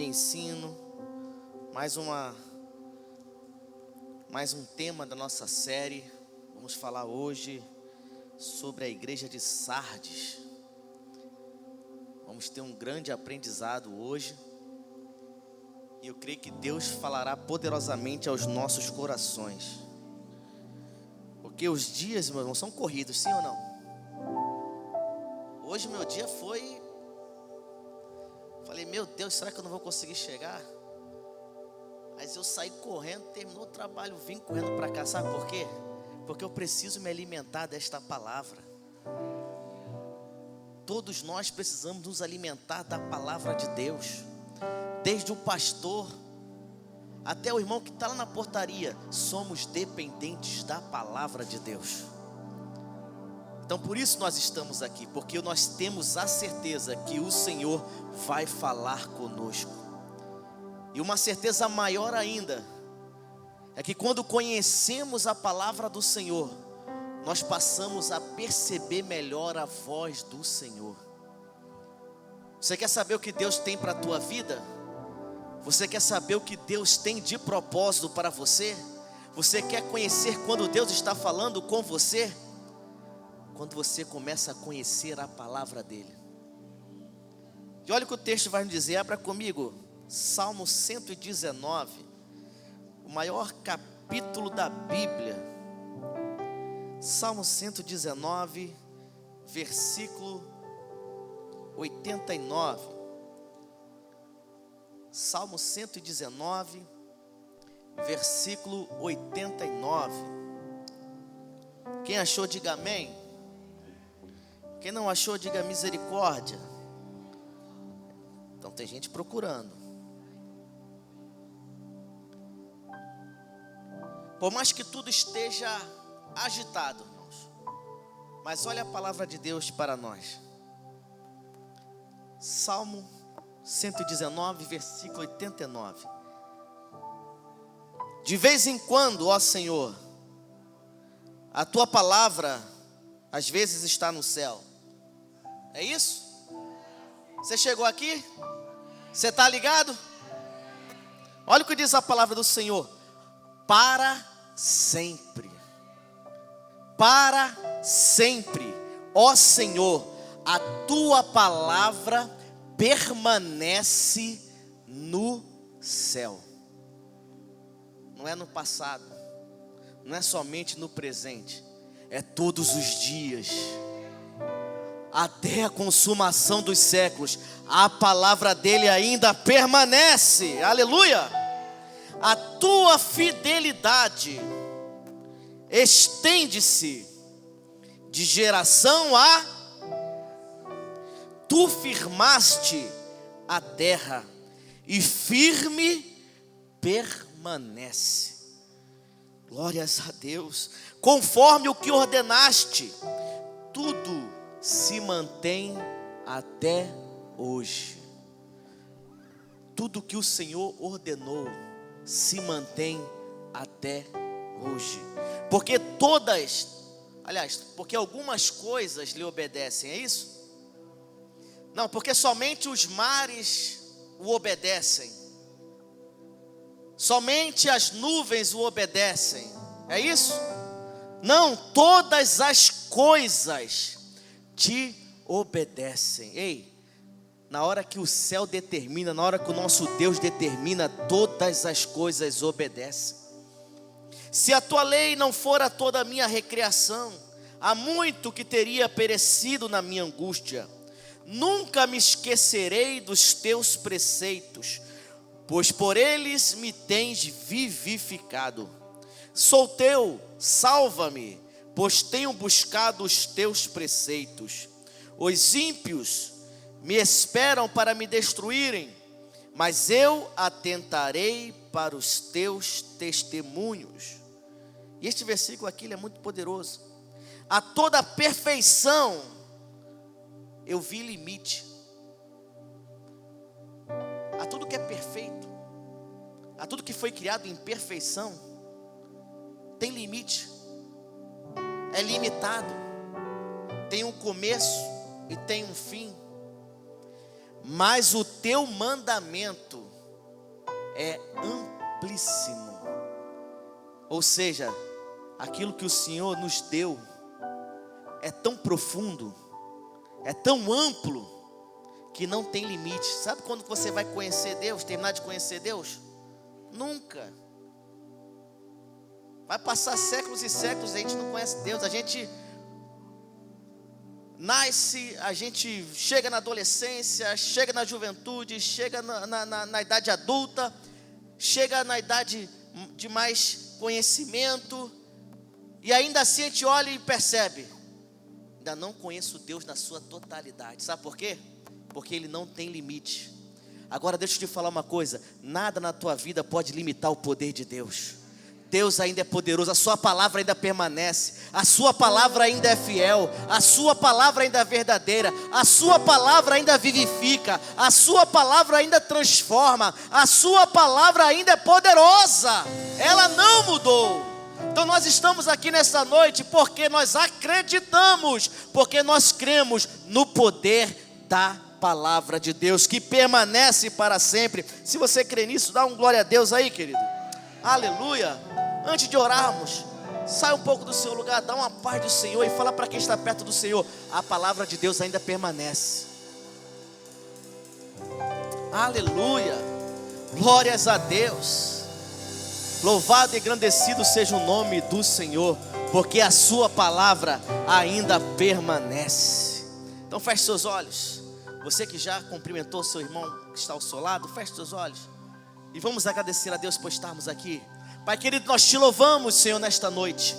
de ensino, mais um tema da nossa série. Vamos falar hoje sobre a igreja de Sardes. Vamos ter um grande aprendizado hoje. E eu creio que Deus falará poderosamente aos nossos corações. Porque os dias, meus irmãos, são corridos, sim ou não? Hoje meu dia foi... Falei, meu Deus, será que eu não vou conseguir chegar? Mas eu saí correndo, terminou o trabalho, vim correndo para cá. Sabe por quê? Porque eu preciso me alimentar desta palavra. Todos nós precisamos nos alimentar da palavra de Deus. Desde o pastor até o irmão que está lá na portaria, somos dependentes da palavra de Deus. Então por isso nós estamos aqui, porque nós temos a certeza que o Senhor vai falar conosco. E uma certeza maior ainda, é que quando conhecemos a palavra do Senhor, nós passamos a perceber melhor a voz do Senhor. Você quer saber o que Deus tem para a tua vida? Você quer saber o que Deus tem de propósito para você? Você quer conhecer quando Deus está falando com você? Quando você começa a conhecer a palavra dele. E olha o que o texto vai nos dizer. Abra comigo Salmo 119, o maior capítulo da Bíblia. Salmo 119, versículo 89. Salmo 119, versículo 89. Quem achou, diga amém. Quem não achou, diga misericórdia. Então tem gente procurando. Por mais que tudo esteja agitado, irmãos, mas olha a palavra de Deus para nós. Salmo 119, versículo 89. De vez em quando, ó Senhor, a tua palavra às vezes está no céu. É isso? Você chegou aqui? Você está ligado? Olha o que diz a palavra do Senhor. Para sempre. Para sempre, ó Senhor, a tua palavra permanece no céu. Não é no passado, não é somente no presente, é todos os dias, até a consumação dos séculos. A palavra dele ainda permanece. Aleluia. A tua fidelidade estende-se de geração a... Tu firmaste a terra e firme permanece. Glórias a Deus. Conforme o que ordenaste, tudo se mantém até hoje. Tudo que o Senhor ordenou se mantém até hoje. Porque porque algumas coisas lhe obedecem, é isso? Não, porque somente os mares o obedecem. Somente as nuvens o obedecem. É isso? Não, todas as coisas te obedecem. Ei, na hora que o céu determina, na hora que o nosso Deus determina, todas as coisas obedecem. Se a tua lei não fora toda a minha recreação, há muito que teria perecido na minha angústia. Nunca me esquecerei dos teus preceitos, pois por eles me tens vivificado. Sou teu, salva-me, pois tenho buscado os teus preceitos. Os ímpios me esperam para me destruírem, mas eu atentarei para os teus testemunhos. E este versículo aqui ele é muito poderoso. A toda perfeição eu vi limite. A tudo que é perfeito, a tudo que foi criado em perfeição, tem limite, é limitado, tem um começo e tem um fim. Mas o teu mandamento é amplíssimo. Ou seja, aquilo que o Senhor nos deu é tão profundo, é tão amplo, que não tem limite. Sabe quando você vai conhecer Deus, terminar de conhecer Deus? Nunca. Vai passar séculos e séculos e a gente não conhece Deus. A gente nasce, a gente chega na adolescência, chega na juventude, chega na idade adulta, chega na idade de mais conhecimento, e ainda assim a gente olha e percebe: ainda não conheço Deus na sua totalidade. Sabe por quê? Porque Ele não tem limite. Agora deixa eu te falar uma coisa: nada na tua vida pode limitar o poder de Deus. Deus ainda é poderoso, a sua palavra ainda permanece, a sua palavra ainda é fiel, a sua palavra ainda é verdadeira, a sua palavra ainda vivifica, a sua palavra ainda transforma, a sua palavra ainda é poderosa, ela não mudou. Então nós estamos aqui nessa noite porque nós acreditamos, porque nós cremos no poder da palavra de Deus, que permanece para sempre. Se você crê nisso, dá um glória a Deus aí, querido. Aleluia. Antes de orarmos, sai um pouco do seu lugar, dá uma paz do Senhor e fala para quem está perto do Senhor: a palavra de Deus ainda permanece. Aleluia. Glórias a Deus. Louvado e engrandecido seja o nome do Senhor, porque a sua palavra ainda permanece. Então feche seus olhos. Você que já cumprimentou seu irmão que está ao seu lado, feche seus olhos e vamos agradecer a Deus por estarmos aqui. Pai querido, nós te louvamos, Senhor, nesta noite.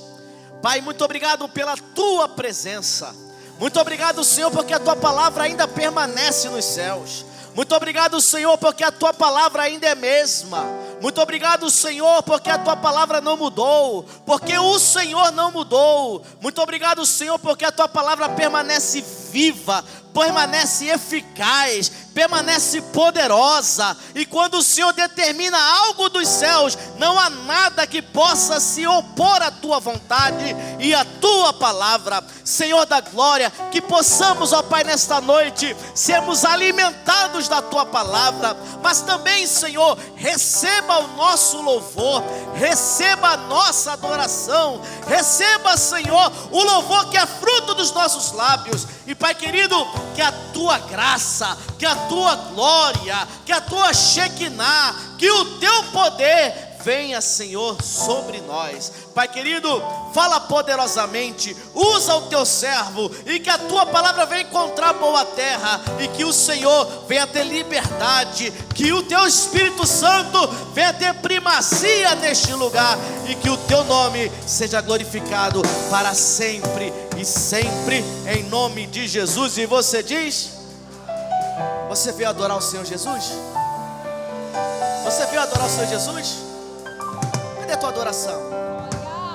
Pai, muito obrigado pela tua presença. Muito obrigado, Senhor, porque a tua palavra ainda permanece nos céus. Muito obrigado, Senhor, porque a tua palavra ainda é mesma. Muito obrigado, Senhor, porque a tua palavra não mudou, porque o Senhor não mudou. Muito obrigado, Senhor, porque a tua palavra permanece viva, permanece eficaz, permanece poderosa. E quando o Senhor determina algo dos céus, não há nada que possa se opor à tua vontade e à tua palavra. Senhor da glória, que possamos, ó Pai, nesta noite sermos alimentados da tua palavra, mas também, Senhor, receba o nosso louvor, receba a nossa adoração, receba, Senhor, o louvor que é fruto dos nossos lábios. E Pai querido, que a tua graça, que a tua glória, que a tua Shekinah, que o teu poder venha, Senhor, sobre nós. Pai querido, fala poderosamente, usa o teu servo, e que a tua palavra venha encontrar boa terra, e que o Senhor venha ter liberdade, que o teu Espírito Santo venha ter primazia neste lugar, e que o teu nome seja glorificado para sempre e sempre, em nome de Jesus. E você diz: você veio adorar o Senhor Jesus? Você veio adorar o Senhor Jesus? Cadê a tua adoração?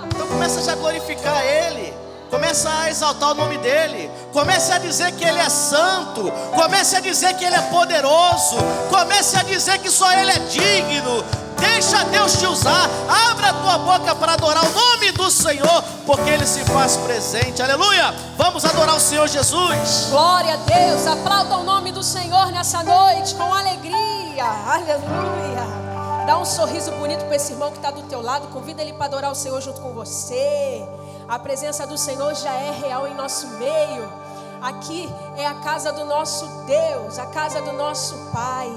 Então começa já a glorificar Ele, começa a exaltar o nome dEle, comece a dizer que Ele é santo, comece a dizer que Ele é poderoso, comece a dizer que só Ele é digno. Deixa Deus te usar, abra a tua boca para adorar o nome do Senhor, porque Ele se faz presente. Aleluia, vamos adorar o Senhor Jesus. Glória a Deus, aplauda o nome do Senhor nessa noite com alegria. Aleluia. Dá um sorriso bonito para esse irmão que está do teu lado, convida ele para adorar o Senhor junto com você. A presença do Senhor já é real em nosso meio. Aqui é a casa do nosso Deus, a casa do nosso Pai.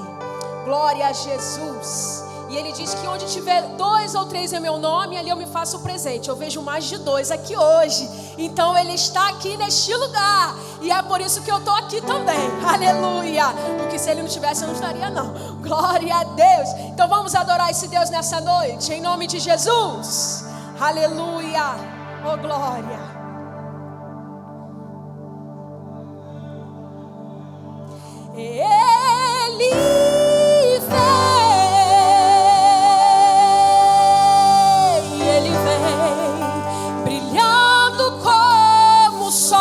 Glória a Jesus. E Ele diz que onde tiver 2 ou 3 em meu nome, ali eu me faço presente. Eu vejo mais de 2 aqui hoje. Então Ele está aqui neste lugar. E é por isso que eu estou aqui também. Aleluia. Porque se Ele não estivesse, eu não estaria não. Glória a Deus. Então vamos adorar esse Deus nessa noite, em nome de Jesus. Aleluia. Oh glória. Ele vem brilhando como o sol.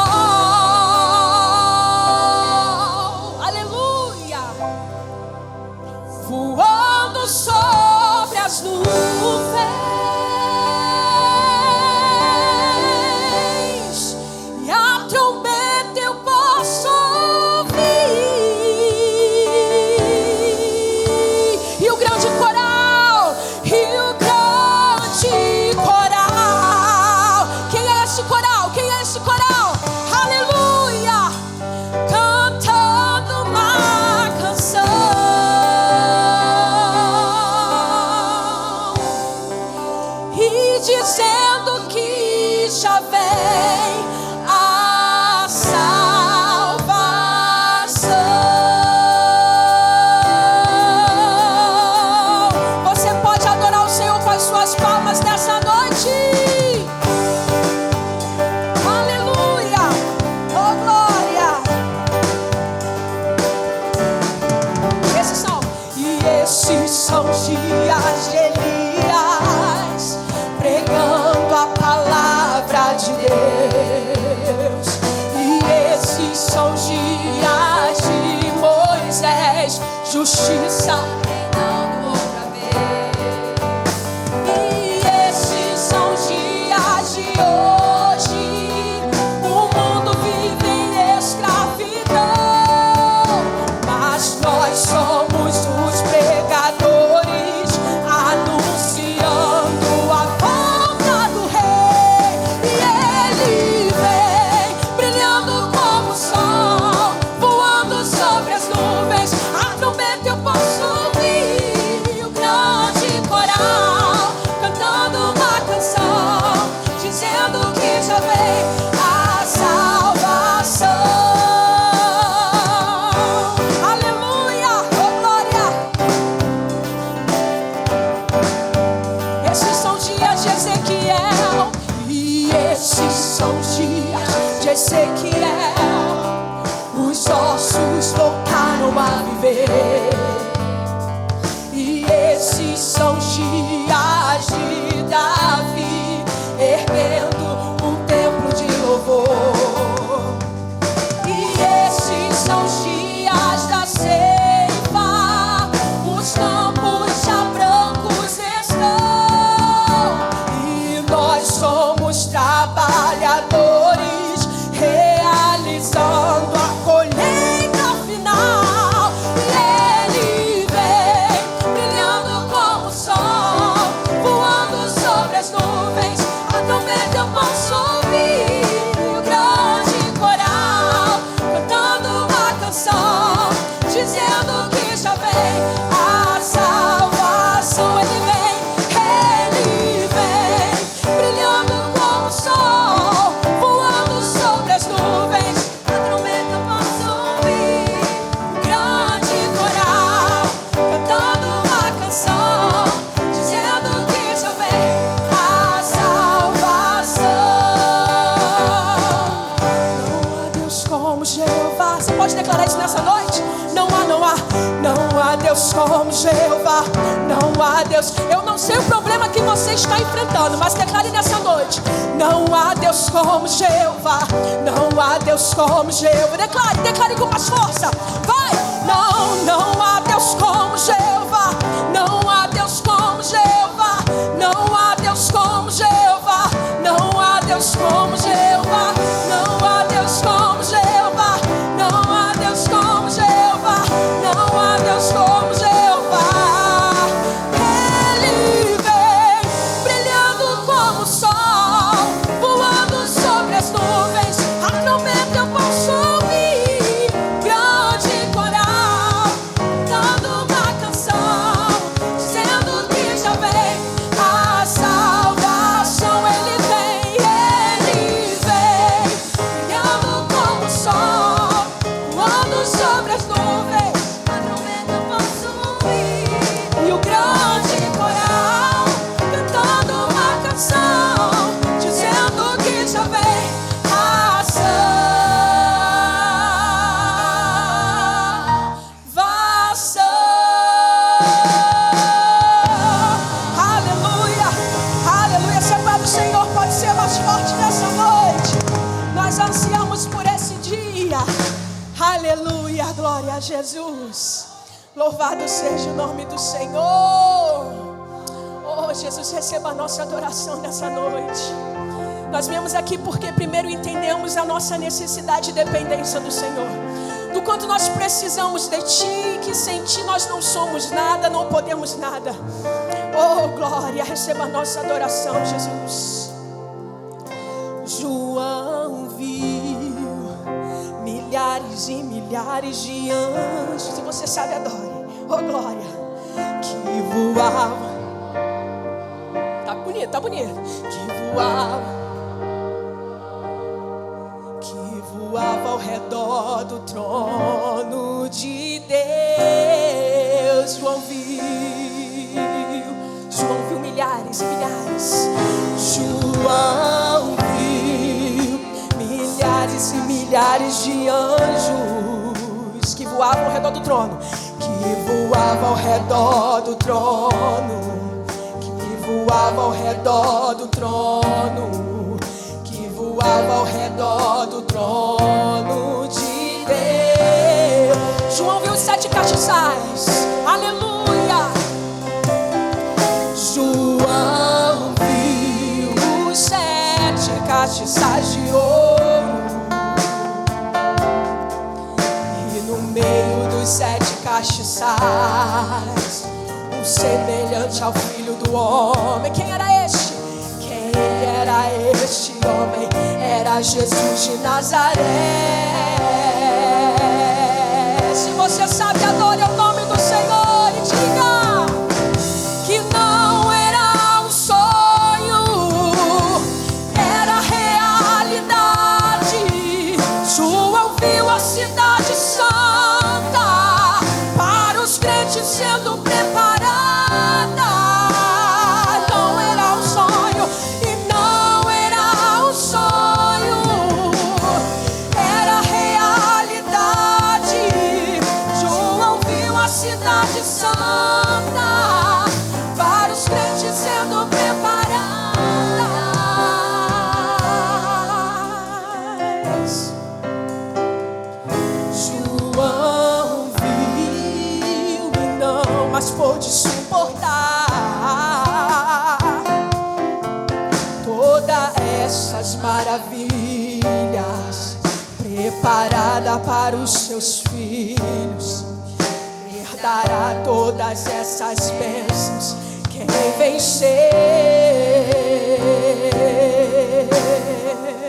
Aleluia. Voando sobre as nuvens, e a trombeta eu posso ouvir, e o grande coral dizendo que já vem a salvação. Você pode adorar o Senhor com as suas palmas nessa noite. Aleluia, oh glória. Esses são dias de Elias, pregando a palavra de Deus. E esses são dias de Moisés, justiça reinando outra vez. E esses são dias de hoje, o mundo vive em escravidão, mas nós somos os pregadores, anunciando a volta do Rei. E Ele vem brilhando como o sol, voando sobre as nuvens. A trombeta eu posso ouvir, o grande coral cantando uma canção, dizendo que já vem a salvação. Aleluia, oh glória. Esses são dias de Ezequiel, e esses são dias de Ezequiel. Os ossos voltaram a viver. E esses são dias de Davi, erguendo um templo de louvor. E esses são os dias da ceifa, os campos já brancos estão. E nós somos trabalhadores, realizando a colheita final. E Ele vem brilhando como o sol, voando sobre as nuvens. A trombeta eu posso ouvir, o grande coral cantando uma canção, dizendo que já vem a salvação. Ele vem brilhando como o sol, voando sobre as nuvens. A trombeta eu posso ouvir, o grande coral cantando uma canção, dizendo que já vem a salvação. Não há Deus como Jeová. Você pode declarar isso nessa noite? Não há Deus como Jeová. Não há Deus. Eu não sei o problema que você está enfrentando, mas declare nessa noite: não há Deus como Jeová. Não há Deus como Jeová. Declare com mais força. Vai! Não há Deus como Jeová. Não há Deus como Jeová. Não há Deus como Jeová. Não há Deus como Jeová. Não há Deus como Jeová. Não há Deus como Jeová. Não há Deus como Jeová. Ele vem brilhando como o sol, voando sobre as nuvens. A trombeta eu posso ouvir, grande coral cantando uma canção, dizendo que já vem a salvação. Ele vem brilhando como o sol, voando sobre as nuvens. A trombeta eu posso ouvir, e o grande coral cantando uma canção, dizendo que já vem a salvação. Aleluia, aleluia. Se é para o Senhor, pode ser mais forte nessa noite. Nós ansiamos por esse dia. Aleluia, glória a Jesus. Louvado seja o nome do Senhor. Oh, Jesus, receba a nossa adoração nessa noite. Nós viemos aqui porque primeiro entendemos a nossa necessidade e dependência do Senhor, do quanto nós precisamos de Ti, que sem Ti nós não somos nada, não podemos nada. Oh, glória, receba a nossa adoração, Jesus. João viu milhares e milhares de anjos, se você sabe, adore. Oh, glória, que voavam. Tá bonito. bonito, tá bonito. Que voava ao redor do trono de Deus. João viu milhares e milhares. João viu milhares e milhares de anjos que voavam ao redor do trono. Que voava ao redor do trono. Que voava ao redor do trono. Que voava ao redor do trono de Deus. João viu os 7 castiçais. Aleluia. João viu os 7 castiçais de ouro. E no meio dos 7 castiçais, um semelhante ao Filho do Homem. Quem era este? Quem era este homem? Era Jesus de Nazaré. Se você sabe, adore o nome do Senhor e diga que não era um sonho, era realidade. João viu a cidade santa para os crentes sendo preparada. Não era um sonho e não era um sonho, era realidade. João viu a cidade santa para os crentes sendo preparadas. João viu e não mais pôde suportar todas essas maravilhas preparada para os seus filhos. Herdará todas essas bênçãos quem vencer.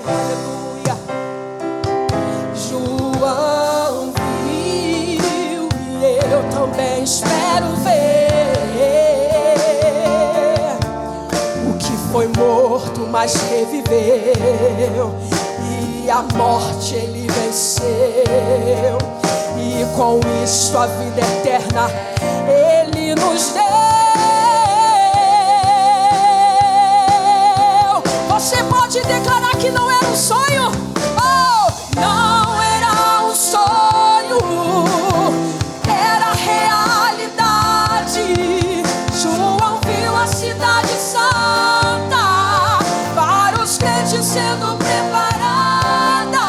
Aleluia. João viu e eu também espero ver o que foi morto, mas reviveu, e a morte ele venceu, e com isso a vida eterna ele nos deu. Você pode declarar que não era um sonho? Oh, não era um sonho, era realidade. João viu a cidade santa para os crentes sendo preparada.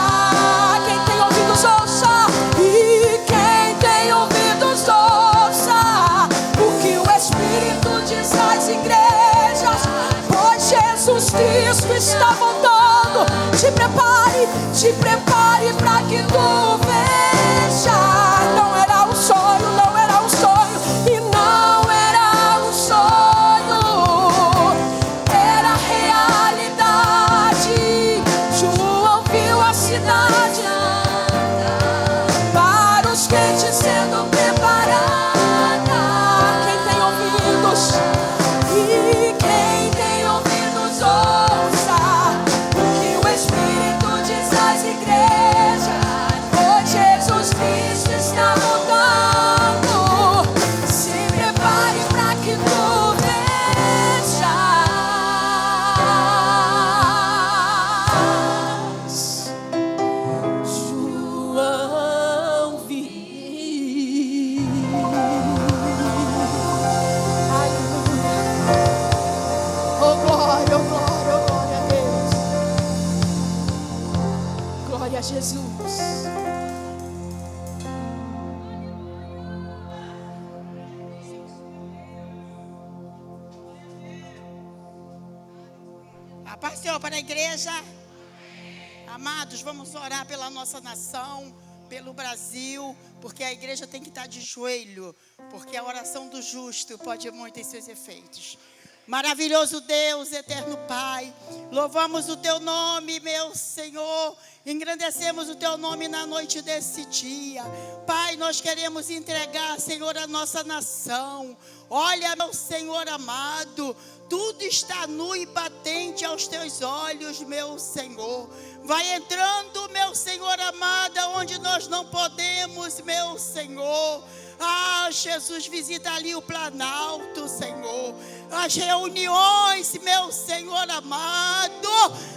Quem tem ouvidos ouça, e quem tem ouvidos ouça o que o Espírito diz às igrejas, pois Jesus Cristo está voltando. Te prepare para que tu veja. Não era um sonho, não era um sonho, e não era um sonho, era realidade. João viu a cidade para os crentes sendo preparada. Quem tem ouvidos, e quem tem ouvidos ouça o que o Espírito diz às igrejas, pois Jesus Cristo está voltando. Se prepare para que tu vejas. João viu. Aleluia. Oh glória, oh glória, oh glória a Deus. Glória a Jesus. A paz do Senhor para a igreja. Amados, vamos orar pela nossa nação, pelo Brasil, porque a igreja tem que estar de joelho, porque a oração do justo pode muito em seus efeitos. Maravilhoso Deus, eterno Pai, louvamos o Teu nome, meu Senhor, engrandecemos o Teu nome na noite desse dia. Pai, nós queremos entregar, Senhor, a nossa nação. Olha, meu Senhor amado, tudo está nu e patente aos Teus olhos, meu Senhor. Vai entrando, meu Senhor amado, onde nós não podemos, meu Senhor. Ah, Jesus, visita ali o Planalto, Senhor. As reuniões, meu Senhor amado.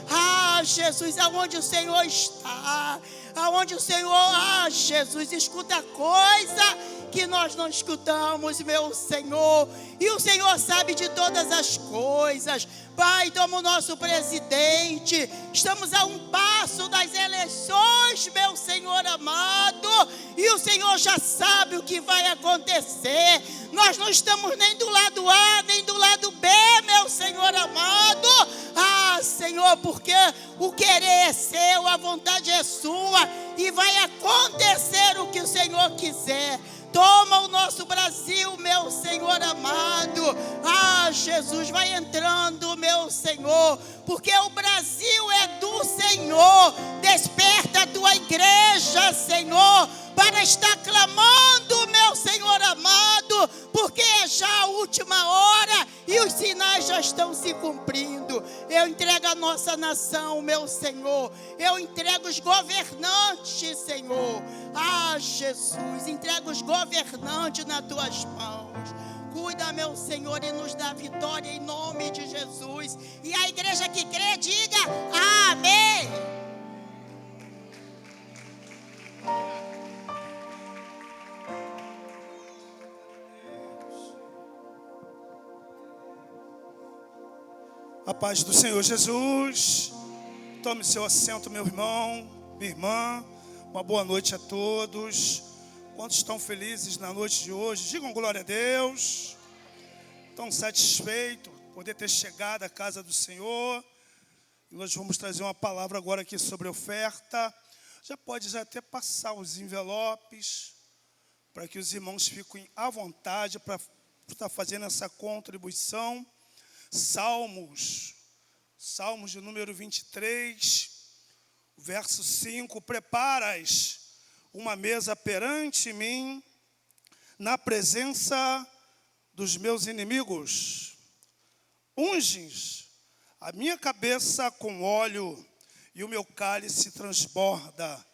Ah, Jesus, aonde o Senhor está. Aonde o Senhor, Jesus, escuta coisa que nós não escutamos, meu Senhor. E o Senhor sabe de todas as coisas. Pai, toma o nosso presidente. Estamos a um passo das eleições, meu Senhor amado. E o Senhor já sabe o que vai acontecer. Nós não estamos nem do lado A, nem do lado B, meu Senhor amado. Ah, Senhor, porque o querer é seu, a vontade é sua. E vai acontecer o que o Senhor quiser. Toma o nosso Brasil, meu Senhor amado. Ah, Jesus, vai entrando, meu Senhor, porque o Brasil é do Senhor. Desperta a tua igreja, Senhor, para estar clamando, meu Senhor amado, porque é já a última hora e os sinais já estão se cumprindo. Eu entrego a nossa nação, meu Senhor. Eu entrego os governantes, Senhor. Ah, Jesus, entrego os governantes nas tuas mãos. Cuida, meu Senhor, e nos dá vitória em nome de Jesus. E a igreja que crê, diga amém. A paz do Senhor Jesus. Tome seu assento, meu irmão, minha irmã. Uma boa noite a todos. Quantos estão felizes na noite de hoje? Digam glória a Deus. Estão satisfeitos por poder ter chegado à casa do Senhor. E nós vamos trazer uma palavra agora aqui sobre oferta. Já pode até passar os envelopes, para que os irmãos fiquem à vontade para estar fazendo essa contribuição. Salmos de número 23, verso 5. Preparas uma mesa perante mim, na presença dos meus inimigos. Unges a minha cabeça com óleo e o meu cálice transborda.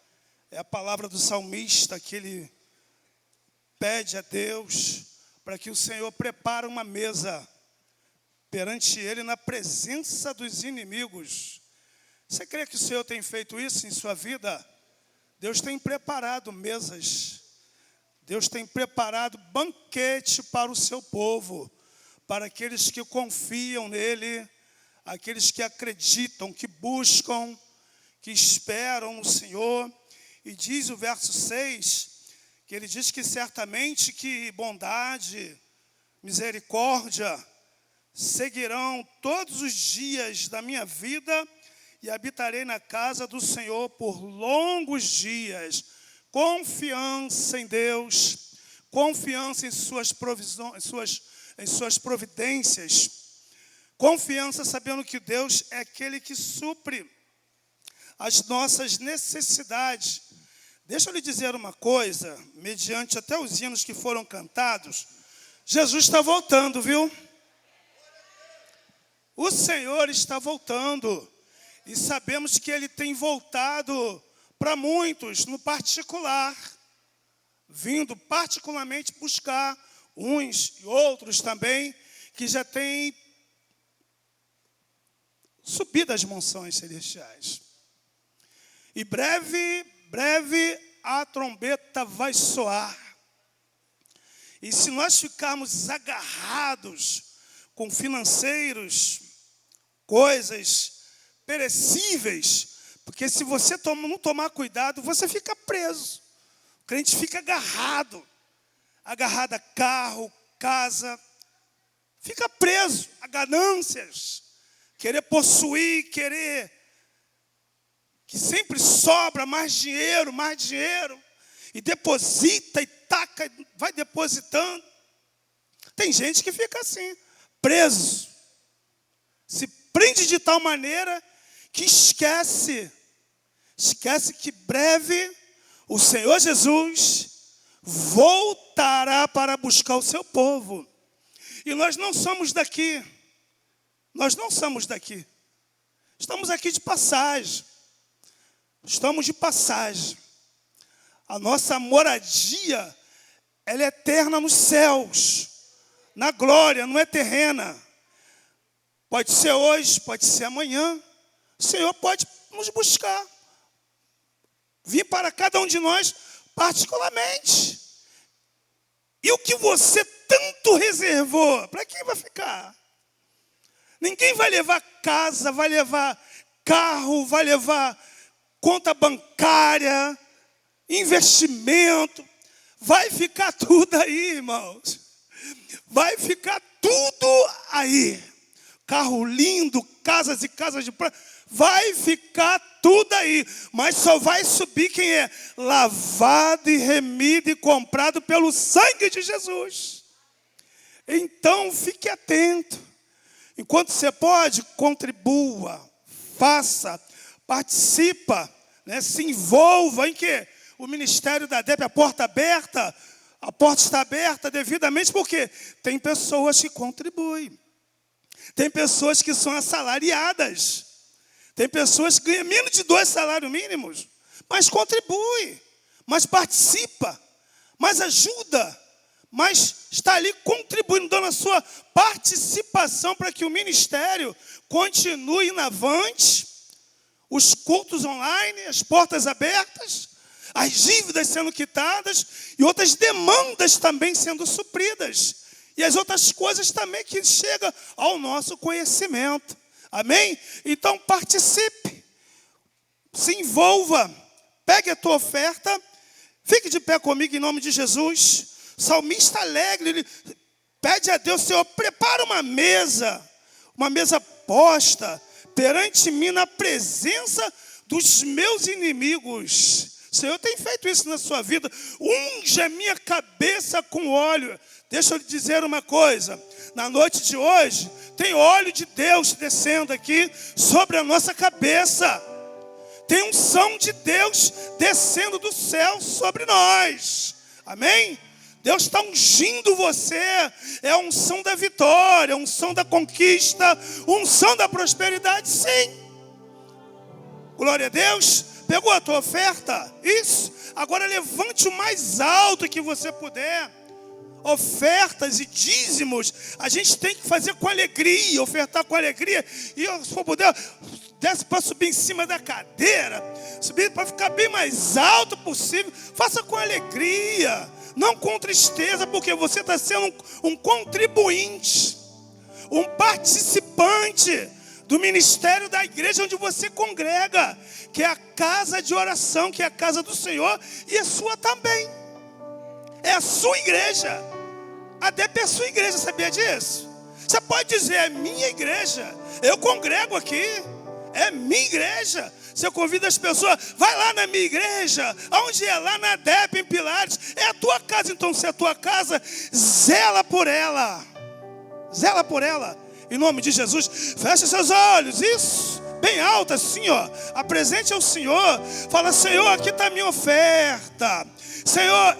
É a palavra do salmista que ele pede a Deus para que o Senhor prepare uma mesa perante Ele na presença dos inimigos. Você crê que o Senhor tem feito isso em sua vida? Deus tem preparado mesas. Deus tem preparado banquete para o seu povo, para aqueles que confiam nele, aqueles que acreditam, que buscam, que esperam no Senhor. E diz o verso 6, que ele diz que certamente que bondade, misericórdia seguirão todos os dias da minha vida e habitarei na casa do Senhor por longos dias. Confiança em Deus, confiança em suas provisões, em suas providências, confiança sabendo que Deus é aquele que supre as nossas necessidades. Deixa eu lhe dizer uma coisa, mediante até os hinos que foram cantados, Jesus está voltando, viu? O Senhor está voltando e sabemos que Ele tem voltado para muitos no particular, vindo particularmente buscar uns e outros também que já têm subido as mansões celestiais. E breve a trombeta vai soar. E se nós ficarmos agarrados com financeiros, coisas perecíveis, porque se você não tomar cuidado, você fica preso. O crente fica agarrado a carro, casa, fica preso a ganâncias, querer possuir, querer que sempre sobra mais dinheiro, e deposita e taca, vai depositando. Tem gente que fica assim, preso. Se prende de tal maneira que esquece que breve o Senhor Jesus voltará para buscar o seu povo. E nós não somos daqui. Nós não somos daqui. Estamos aqui de passagem. Estamos de passagem. A nossa moradia, ela é eterna nos céus, na glória, não é terrena. Pode ser hoje, pode ser amanhã. O Senhor pode nos buscar. Vir para cada um de nós particularmente. E o que você tanto reservou, para quem vai ficar? Ninguém vai levar casa, vai levar carro, vai levar conta bancária, investimento. Vai ficar tudo aí, irmãos. Vai ficar tudo aí. Carro lindo, casas e casas de praia. Vai ficar tudo aí. Mas só vai subir quem é lavado e remido e comprado pelo sangue de Jesus. Então, fique atento. Enquanto você pode, contribua, faça, participa, né? Se envolva em quê? O ministério da DEP, a porta está aberta devidamente, porque tem pessoas que contribuem. Tem pessoas que são assalariadas. Tem pessoas que ganham menos de 2 salários mínimos, mas contribui, mas participa, mas ajuda, mas está ali contribuindo, dando a sua participação para que o ministério continue na avante, os cultos online, as portas abertas, as dívidas sendo quitadas e outras demandas também sendo supridas. E as outras coisas também que chegam ao nosso conhecimento. Amém? Então participe, se envolva, pegue a tua oferta, fique de pé comigo em nome de Jesus. O salmista alegre, ele pede a Deus: Senhor, prepara uma mesa posta perante mim na presença dos meus inimigos. O Senhor tem feito isso na sua vida. Unge a minha cabeça com óleo. Deixa eu lhe dizer uma coisa. Na noite de hoje, tem óleo de Deus descendo aqui sobre a nossa cabeça. Tem unção de Deus descendo do céu sobre nós. Amém? Deus está ungindo você. É a unção da vitória, a unção da conquista, a unção da prosperidade, sim. Glória a Deus. Pegou a tua oferta? Isso. Agora levante o mais alto que você puder. Ofertas e dízimos, a gente tem que fazer com alegria, ofertar com alegria. E se for puder, desce para subir em cima da cadeira, subir para ficar bem mais alto possível. Faça com alegria, não com tristeza, porque você está sendo um contribuinte, um participante do ministério da igreja onde você congrega, que é a casa de oração, que é a casa do Senhor, e é sua também. É a sua igreja. A DEP é a sua igreja, sabia disso? Você pode dizer: é minha igreja. Eu congrego aqui. É minha igreja. Você convida as pessoas: vai lá na minha igreja. Onde é? Lá na DEP, em Pilares. É a tua casa. Então, se é a tua casa, zela por ela. Zela por ela. Em nome de Jesus. Feche seus olhos. Isso. Bem alto assim, ó. Apresente ao Senhor. Fala: Senhor, aqui está a minha oferta. Senhor,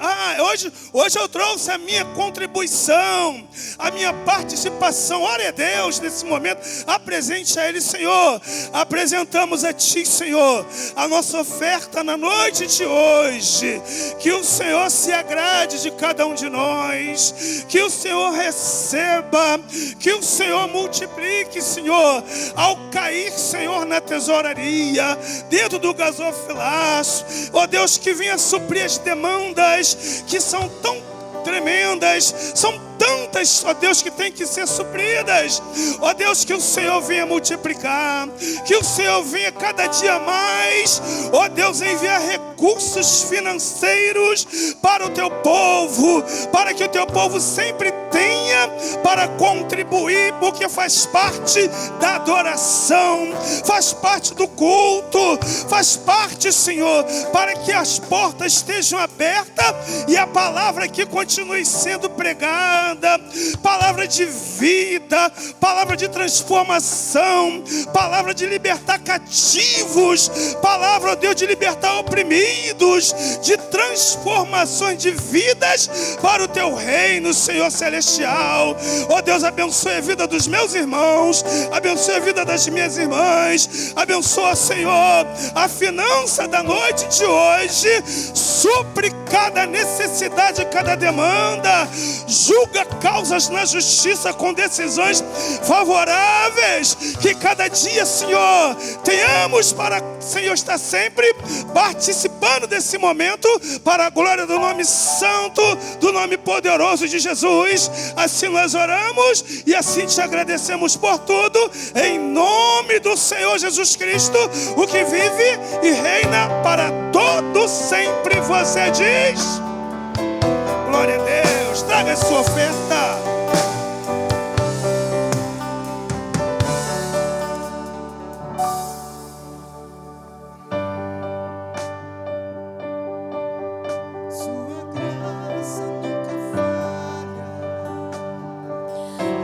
hoje eu trouxe a minha contribuição, a minha participação. Ore a Deus nesse momento. Apresente a Ele: Senhor, apresentamos a Ti, Senhor, a nossa oferta na noite de hoje. Que o Senhor se agrade de cada um de nós. Que o Senhor receba. Que o Senhor multiplique, Senhor, ao cair, Senhor, na tesouraria, dentro do gasofilaço. Ó Deus, que venha suprir as demandas que são tão tremendas, são tantas, ó Deus, que tem que ser supridas. Ó Deus, que o Senhor venha multiplicar, que o Senhor venha cada dia mais, ó Deus, enviar recursos financeiros para o teu povo, para que o teu povo sempre tenha para contribuir, porque faz parte da adoração, faz parte do culto, faz parte, Senhor, para que as portas estejam abertas e a palavra aqui continue sendo pregada. abençoada, palavra de vida, palavra de transformação, palavra de libertar cativos, palavra, ó Deus, de libertar oprimidos, de transformações de vidas para o teu reino, Senhor celestial. Ó Deus, abençoe a vida dos meus irmãos, abençoe a vida das minhas irmãs, abençoa, Senhor, a finança da noite de hoje, supre cada necessidade, cada demanda, julga causas na justiça com decisões favoráveis, que cada dia, Senhor, tenhamos para, Senhor, estar sempre participando desse momento, para a glória do nome santo, do nome poderoso de Jesus. Assim nós oramos e assim te agradecemos por tudo, em nome do Senhor Jesus Cristo, o que vive e reina para todo sempre. Você diz: glória a Deus. Traga a sua oferta. Sua graça nunca falha.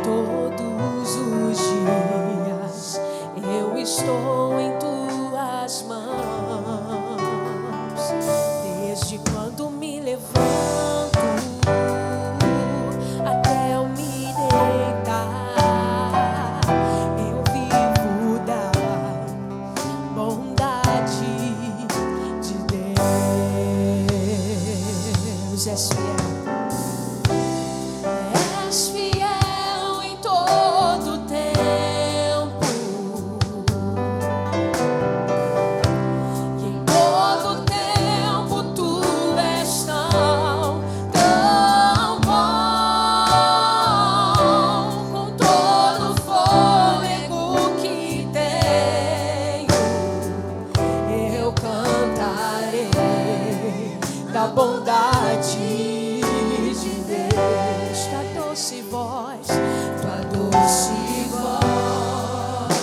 Todos os dias eu estou em tuas mãos, desde quando me levanto até eu me deitar, eu vivo da bondade de Deus. És fiel. És fiel em todo tempo, e em todo tempo tu és tão bom. Com todo o fôlego que tenho, eu cantarei da bondade de Deus. Tua doce voz, tua doce voz,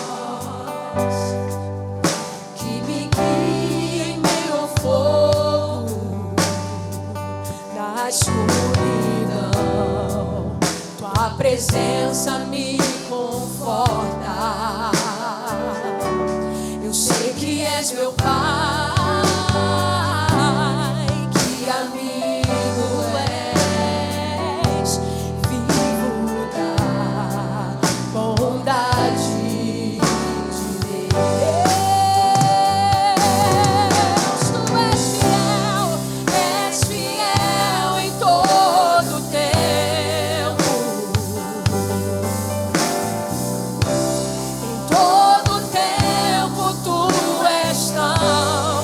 que me guia em meio ao fogo da escuridão. Tua presença me conforta. Eu sei que és meu Pai, que amigo és, vivo da bondade de Deus. Tu és fiel em todo tempo, em todo tempo tu és tão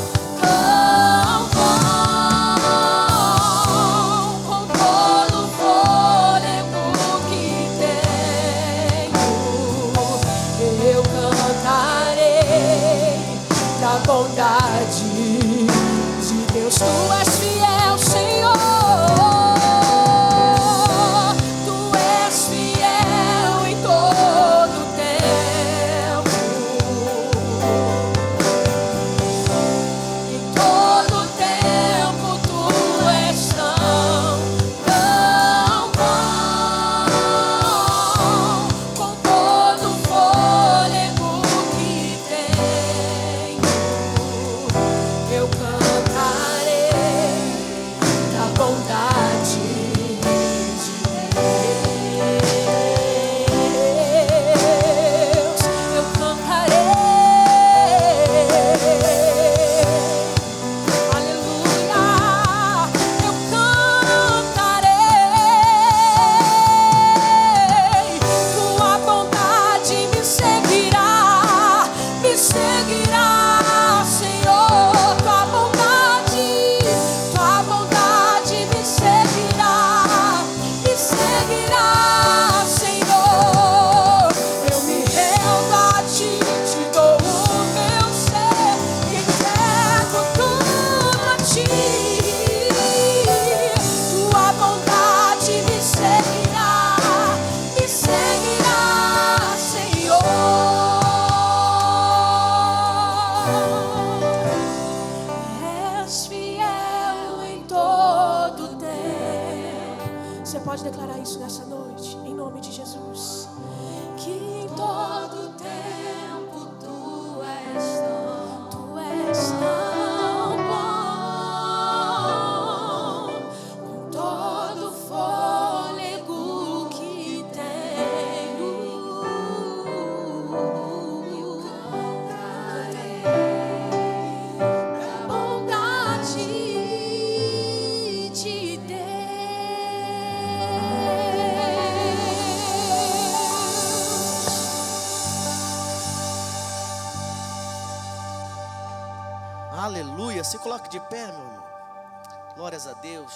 Aleluia. Se coloque de pé, meu irmão. Glórias a Deus.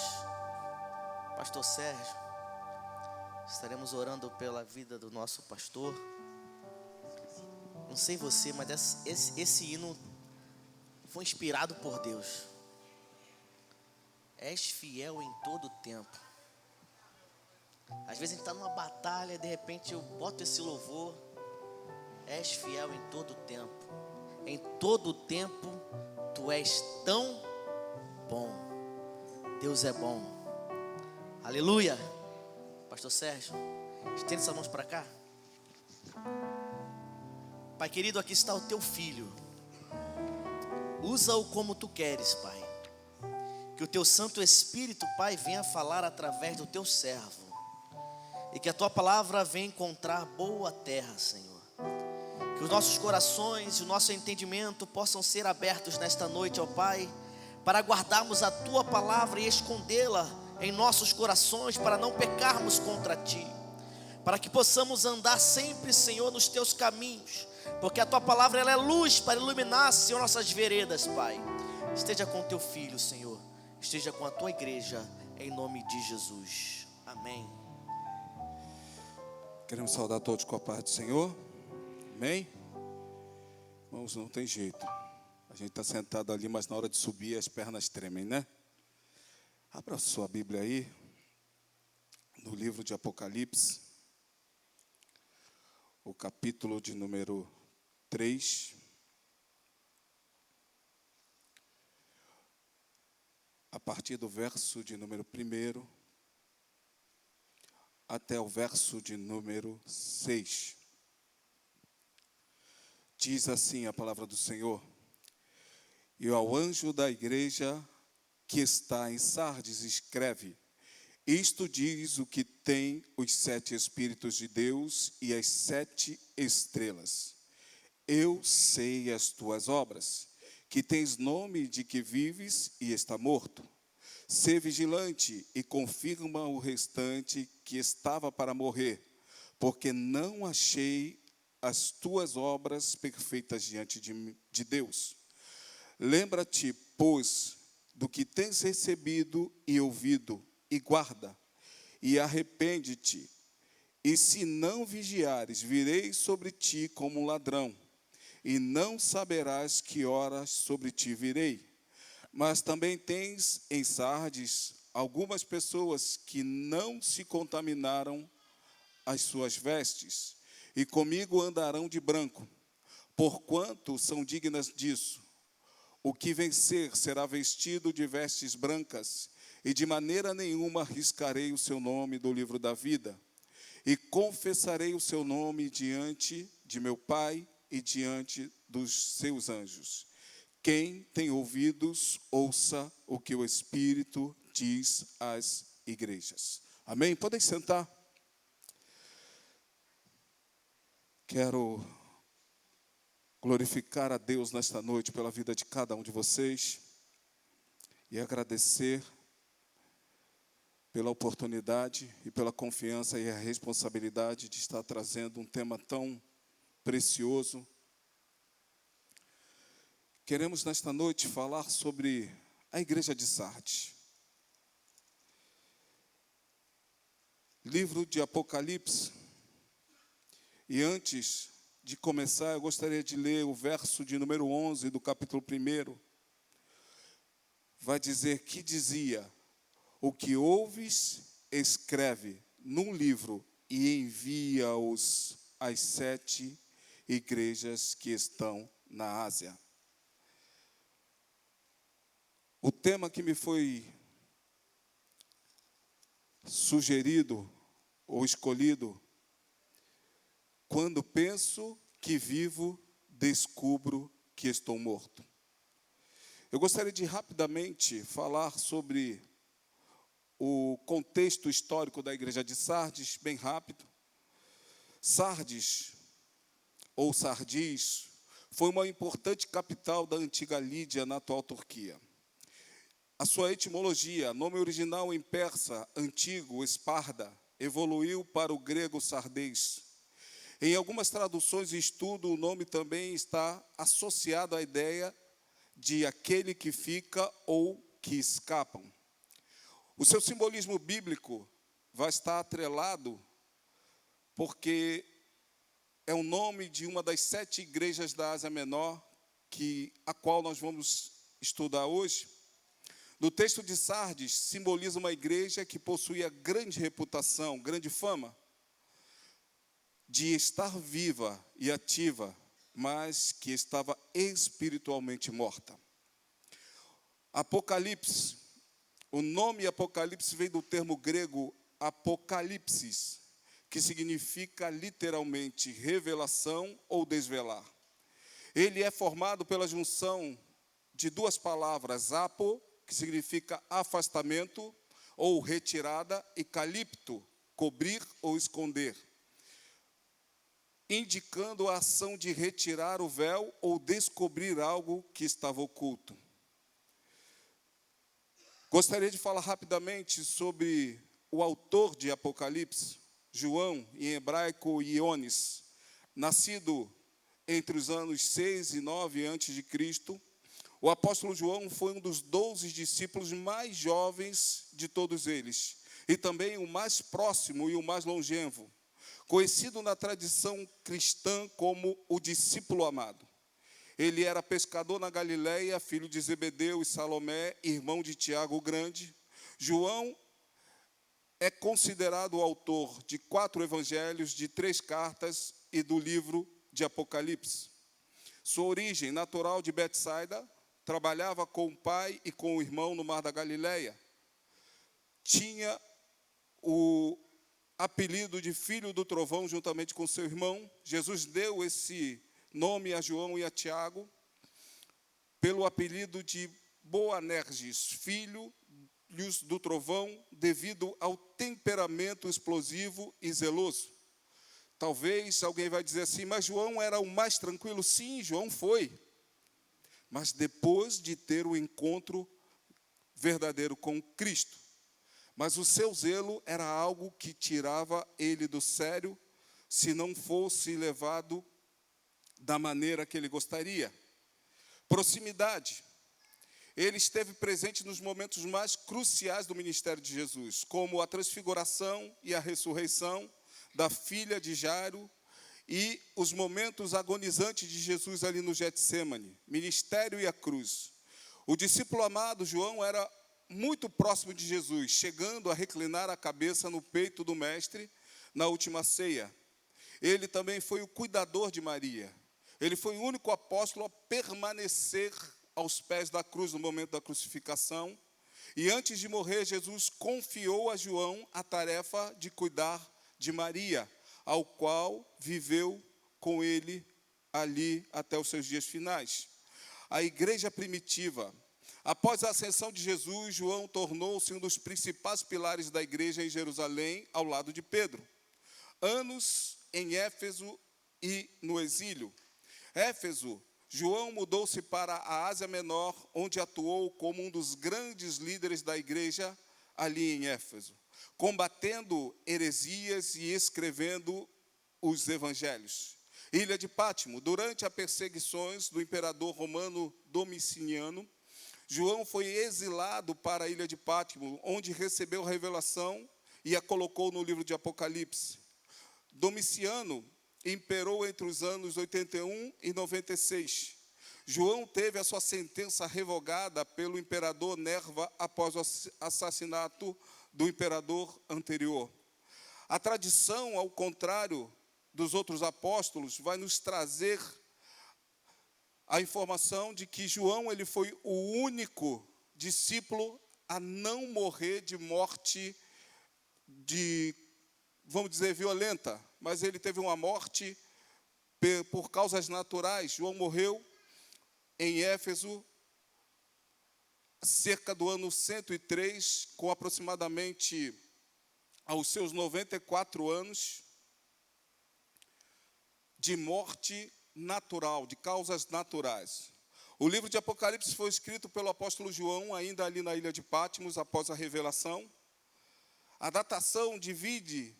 Pastor Sérgio, estaremos orando pela vida do nosso pastor. Não sei você, mas esse hino foi inspirado por Deus. És fiel em todo tempo. Às vezes a gente está numa batalha, de repente eu boto esse louvor. És fiel em todo tempo. Em todo tempo tu és tão bom. Deus é bom. Aleluia. Pastor Sérgio, estende suas mãos para cá. Pai querido, aqui está o teu filho. Usa-o como tu queres, Pai. Que o teu Santo Espírito, Pai, venha falar através do teu servo. E que a tua palavra venha encontrar boa terra, Senhor. Que os nossos corações e o nosso entendimento possam ser abertos nesta noite, ó Pai, para guardarmos a tua palavra e escondê-la em nossos corações, para não pecarmos contra ti. Para que possamos andar sempre, Senhor, nos teus caminhos. Porque a tua palavra ela é luz para iluminar, Senhor, nossas veredas, Pai. Esteja com teu filho, Senhor. Esteja com a tua igreja, em nome de Jesus. Amém. Queremos saudar todos com a paz do Senhor. Amém? Irmãos, não tem jeito. A gente está sentado ali, mas na hora de subir as pernas tremem, né? Abra sua Bíblia aí, no livro de Apocalipse, o capítulo de número 3. A partir do verso de número 1 até o verso de número 6. Diz assim a palavra do Senhor: e ao anjo da igreja que está em Sardes escreve: isto diz o que tem os 7 Espíritos de Deus e as 7 estrelas. Eu sei as tuas obras, que tens nome de que vives e está morto. Sê vigilante e confirma o restante que estava para morrer, porque não achei as tuas obras perfeitas diante de Deus. Lembra-te, pois, do que tens recebido e ouvido, e guarda, e arrepende-te. E se não vigiares, virei sobre ti como um ladrão, e não saberás que horas sobre ti virei. Mas também tens em Sardes algumas pessoas que não se contaminaram as suas vestes, e comigo andarão de branco, porquanto são dignas disso. O que vencer será vestido de vestes brancas, e de maneira nenhuma riscarei o seu nome do livro da vida. E confessarei o seu nome diante de meu Pai e diante dos seus anjos. Quem tem ouvidos, ouça o que o Espírito diz às igrejas. Amém? Podem sentar. Quero glorificar a Deus nesta noite pela vida de cada um de vocês e agradecer pela oportunidade e pela confiança e a responsabilidade de estar trazendo um tema tão precioso. Queremos nesta noite falar sobre a igreja de Sardes. Livro de Apocalipse. E antes de começar, eu gostaria de ler o verso de número 11 do capítulo 1. Vai dizer que dizia: o que ouves, escreve num livro e envia-os às 7 igrejas que estão na Ásia. O tema que me foi sugerido ou escolhido: quando penso que vivo, descubro que estou morto. Eu gostaria de rapidamente falar sobre o contexto histórico da igreja de Sardes, bem rápido. Sardes, ou Sardis, foi uma importante capital da antiga Lídia, na atual Turquia. A sua etimologia, nome original em persa, antigo, Esparda, evoluiu para o grego Sardês. Em algumas traduções e estudo, o nome também está associado à ideia de aquele que fica ou que escapam. O seu simbolismo bíblico vai estar atrelado porque é o nome de uma das 7 igrejas da Ásia Menor, a qual nós vamos estudar hoje. No texto de Sardes, simboliza uma igreja que possuía grande reputação, grande fama, de estar viva e ativa, mas que estava espiritualmente morta. Apocalipse. O nome Apocalipse vem do termo grego apocalipsis, que significa literalmente revelação ou desvelar. Ele é formado pela junção de 2 palavras, apo, que significa afastamento ou retirada, e calipto, cobrir ou esconder, indicando a ação de retirar o véu ou descobrir algo que estava oculto. Gostaria de falar rapidamente sobre o autor de Apocalipse, João, em hebraico Iones, nascido entre os anos 6 e 9 a.C. O apóstolo João foi um dos 12 discípulos mais jovens de todos eles, e também o mais próximo e o mais longevo, conhecido na tradição cristã como o discípulo amado. Ele era pescador na Galileia, filho de Zebedeu e Salomé, irmão de Tiago o Grande. João é considerado o autor de 4 evangelhos, de 3 cartas e do livro de Apocalipse. Sua origem natural de Betsaida, trabalhava com o pai e com o irmão no mar da Galileia. Tinha o apelido de filho do trovão juntamente com seu irmão. Jesus deu esse nome a João e a Tiago pelo apelido de Boanerges, filhos do trovão, devido ao temperamento explosivo e zeloso. Talvez alguém vai dizer assim, mas João era o mais tranquilo? Sim, João foi. Mas depois de ter o encontro verdadeiro com Cristo. Mas o seu zelo era algo que tirava ele do sério, se não fosse levado da maneira que ele gostaria. Proximidade. Ele esteve presente nos momentos mais cruciais do ministério de Jesus, como a transfiguração e a ressurreição da filha de Jairo e os momentos agonizantes de Jesus ali no Getsêmani, ministério e a cruz. O discípulo amado João era muito próximo de Jesus, chegando a reclinar a cabeça no peito do mestre na última ceia. Ele também foi o cuidador de Maria. Ele foi o único apóstolo a permanecer aos pés da cruz no momento da crucificação. E antes de morrer, Jesus confiou a João a tarefa de cuidar de Maria, ao qual viveu com ele ali até os seus dias finais. A igreja primitiva. Após a ascensão de Jesus, João tornou-se um dos principais pilares da igreja em Jerusalém, ao lado de Pedro. Anos em Éfeso e no exílio. Éfeso, João mudou-se para a Ásia Menor, onde atuou como um dos grandes líderes da igreja ali em Éfeso, combatendo heresias e escrevendo os evangelhos. Ilha de Pátimo, durante as perseguições do imperador romano Domiciano, João foi exilado para a ilha de Pátimo, onde recebeu a revelação e a colocou no livro de Apocalipse. Domiciano imperou entre os anos 81 e 96. João teve a sua sentença revogada pelo imperador Nerva após o assassinato do imperador anterior. A tradição, ao contrário dos outros apóstolos, vai nos trazer a informação de que João ele foi o único discípulo a não morrer de morte vamos dizer, violenta, mas ele teve uma morte por causas naturais. João morreu em Éfeso cerca do ano 103, com aproximadamente aos seus 94 anos, de morte natural, de causas naturais. O livro de Apocalipse foi escrito pelo apóstolo João, ainda ali na ilha de Patmos, após a revelação. A datação divide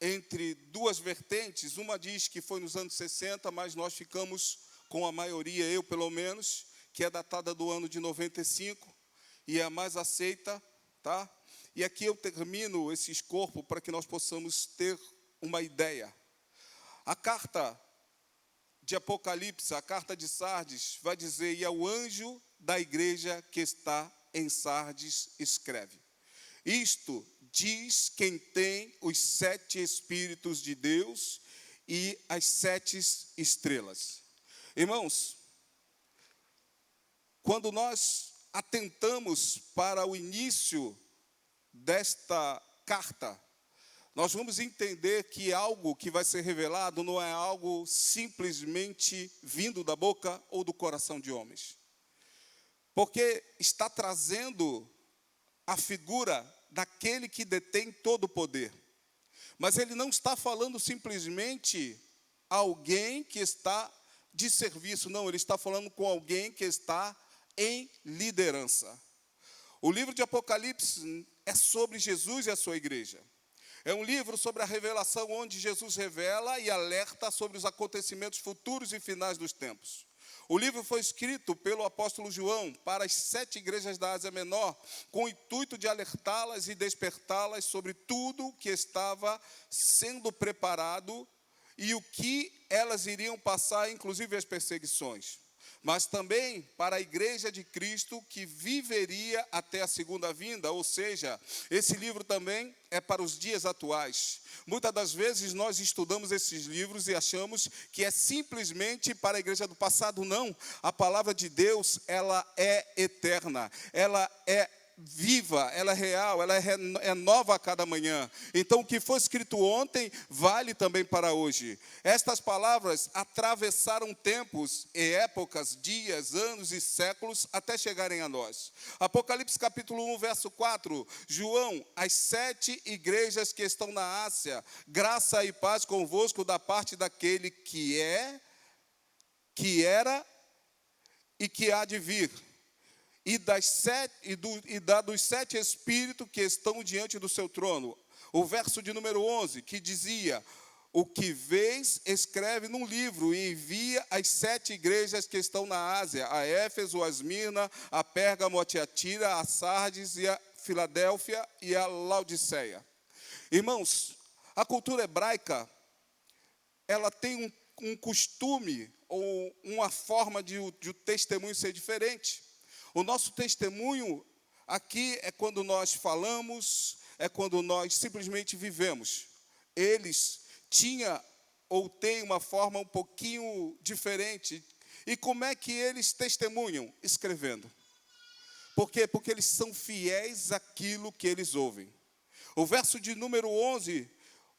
entre 2 vertentes. Uma diz que foi nos anos 60, mas nós ficamos com a maioria, eu pelo menos, que é datada do ano de 95 e é a mais aceita, tá? E aqui eu termino esse escopo para que nós possamos ter uma ideia. A carta de Apocalipse, a carta de Sardes, vai dizer: e ao anjo da igreja que está em Sardes escreve. Isto diz quem tem os 7 Espíritos de Deus e as 7 estrelas. Irmãos, quando nós atentamos para o início desta carta, nós vamos entender que algo que vai ser revelado não é algo simplesmente vindo da boca ou do coração de homens. Porque está trazendo a figura daquele que detém todo o poder. Mas ele não está falando simplesmente a alguém que está de serviço, não, ele está falando com alguém que está em liderança. O livro de Apocalipse é sobre Jesus e a sua igreja. É um livro sobre a revelação, onde Jesus revela e alerta sobre os acontecimentos futuros e finais dos tempos. O livro foi escrito pelo apóstolo João para as 7 igrejas da Ásia Menor, com o intuito de alertá-las e despertá-las sobre tudo que estava sendo preparado e o que elas iriam passar, inclusive as perseguições. Mas também para a igreja de Cristo que viveria até a segunda vinda, ou seja, esse livro também é para os dias atuais. Muitas das vezes nós estudamos esses livros e achamos que é simplesmente para a igreja do passado. Não, a palavra de Deus, ela é eterna, ela é viva, ela é real, ela é nova a cada manhã. Então o que foi escrito ontem vale também para hoje. Estas palavras atravessaram tempos e épocas, dias, anos e séculos até chegarem a nós. Apocalipse capítulo 1, verso 4, João, as 7 igrejas que estão na Ásia, graça e paz convosco da parte daquele que é, que era e que há de vir. E dos 7 Espíritos que estão diante do seu trono. O verso de número 11, que dizia: o que vês, escreve num livro e envia às 7 igrejas que estão na Ásia, a Éfeso, a Esmirna, a Pérgamo, a Tiatira, a Sardes, e a Filadélfia e a Laodiceia. Irmãos, a cultura hebraica, ela tem um costume ou uma forma de o testemunho ser diferente. O nosso testemunho aqui é quando nós falamos, é quando nós simplesmente vivemos. Eles tinham ou têm uma forma um pouquinho diferente. E como é que eles testemunham? Escrevendo. Por quê? Porque eles são fiéis àquilo que eles ouvem. O verso de número 11,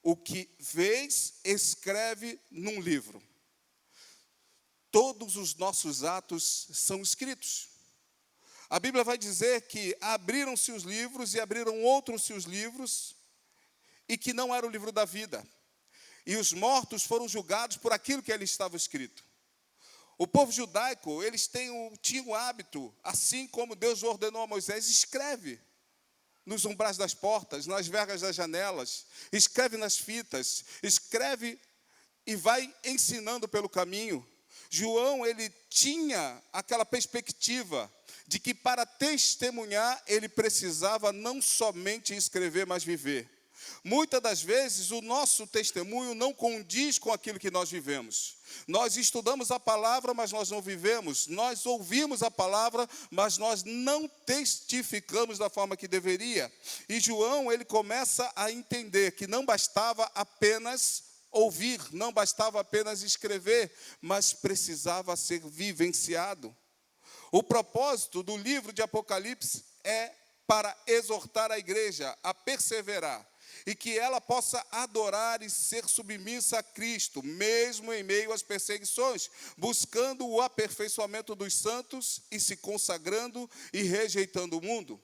o que vês, escreve num livro. Todos os nossos atos são escritos. A Bíblia vai dizer que abriram-se os livros e abriram outros os livros, e que não era o livro da vida. E os mortos foram julgados por aquilo que ali estava escrito. O povo judaico, eles tinham o hábito, assim como Deus ordenou a Moisés: escreve nos umbrais das portas, nas vergas das janelas, escreve nas fitas, escreve e vai ensinando pelo caminho. João, ele tinha aquela perspectiva de que para testemunhar ele precisava não somente escrever, mas viver. Muitas das vezes o nosso testemunho não condiz com aquilo que nós vivemos. Nós estudamos a palavra, mas nós não vivemos. Nós ouvimos a palavra, mas nós não testificamos da forma que deveria. E João, ele começa a entender que não bastava apenas ouvir, não bastava apenas escrever, mas precisava ser vivenciado. O propósito do livro de Apocalipse é para exortar a igreja a perseverar e que ela possa adorar e ser submissa a Cristo, mesmo em meio às perseguições, buscando o aperfeiçoamento dos santos e se consagrando e rejeitando o mundo.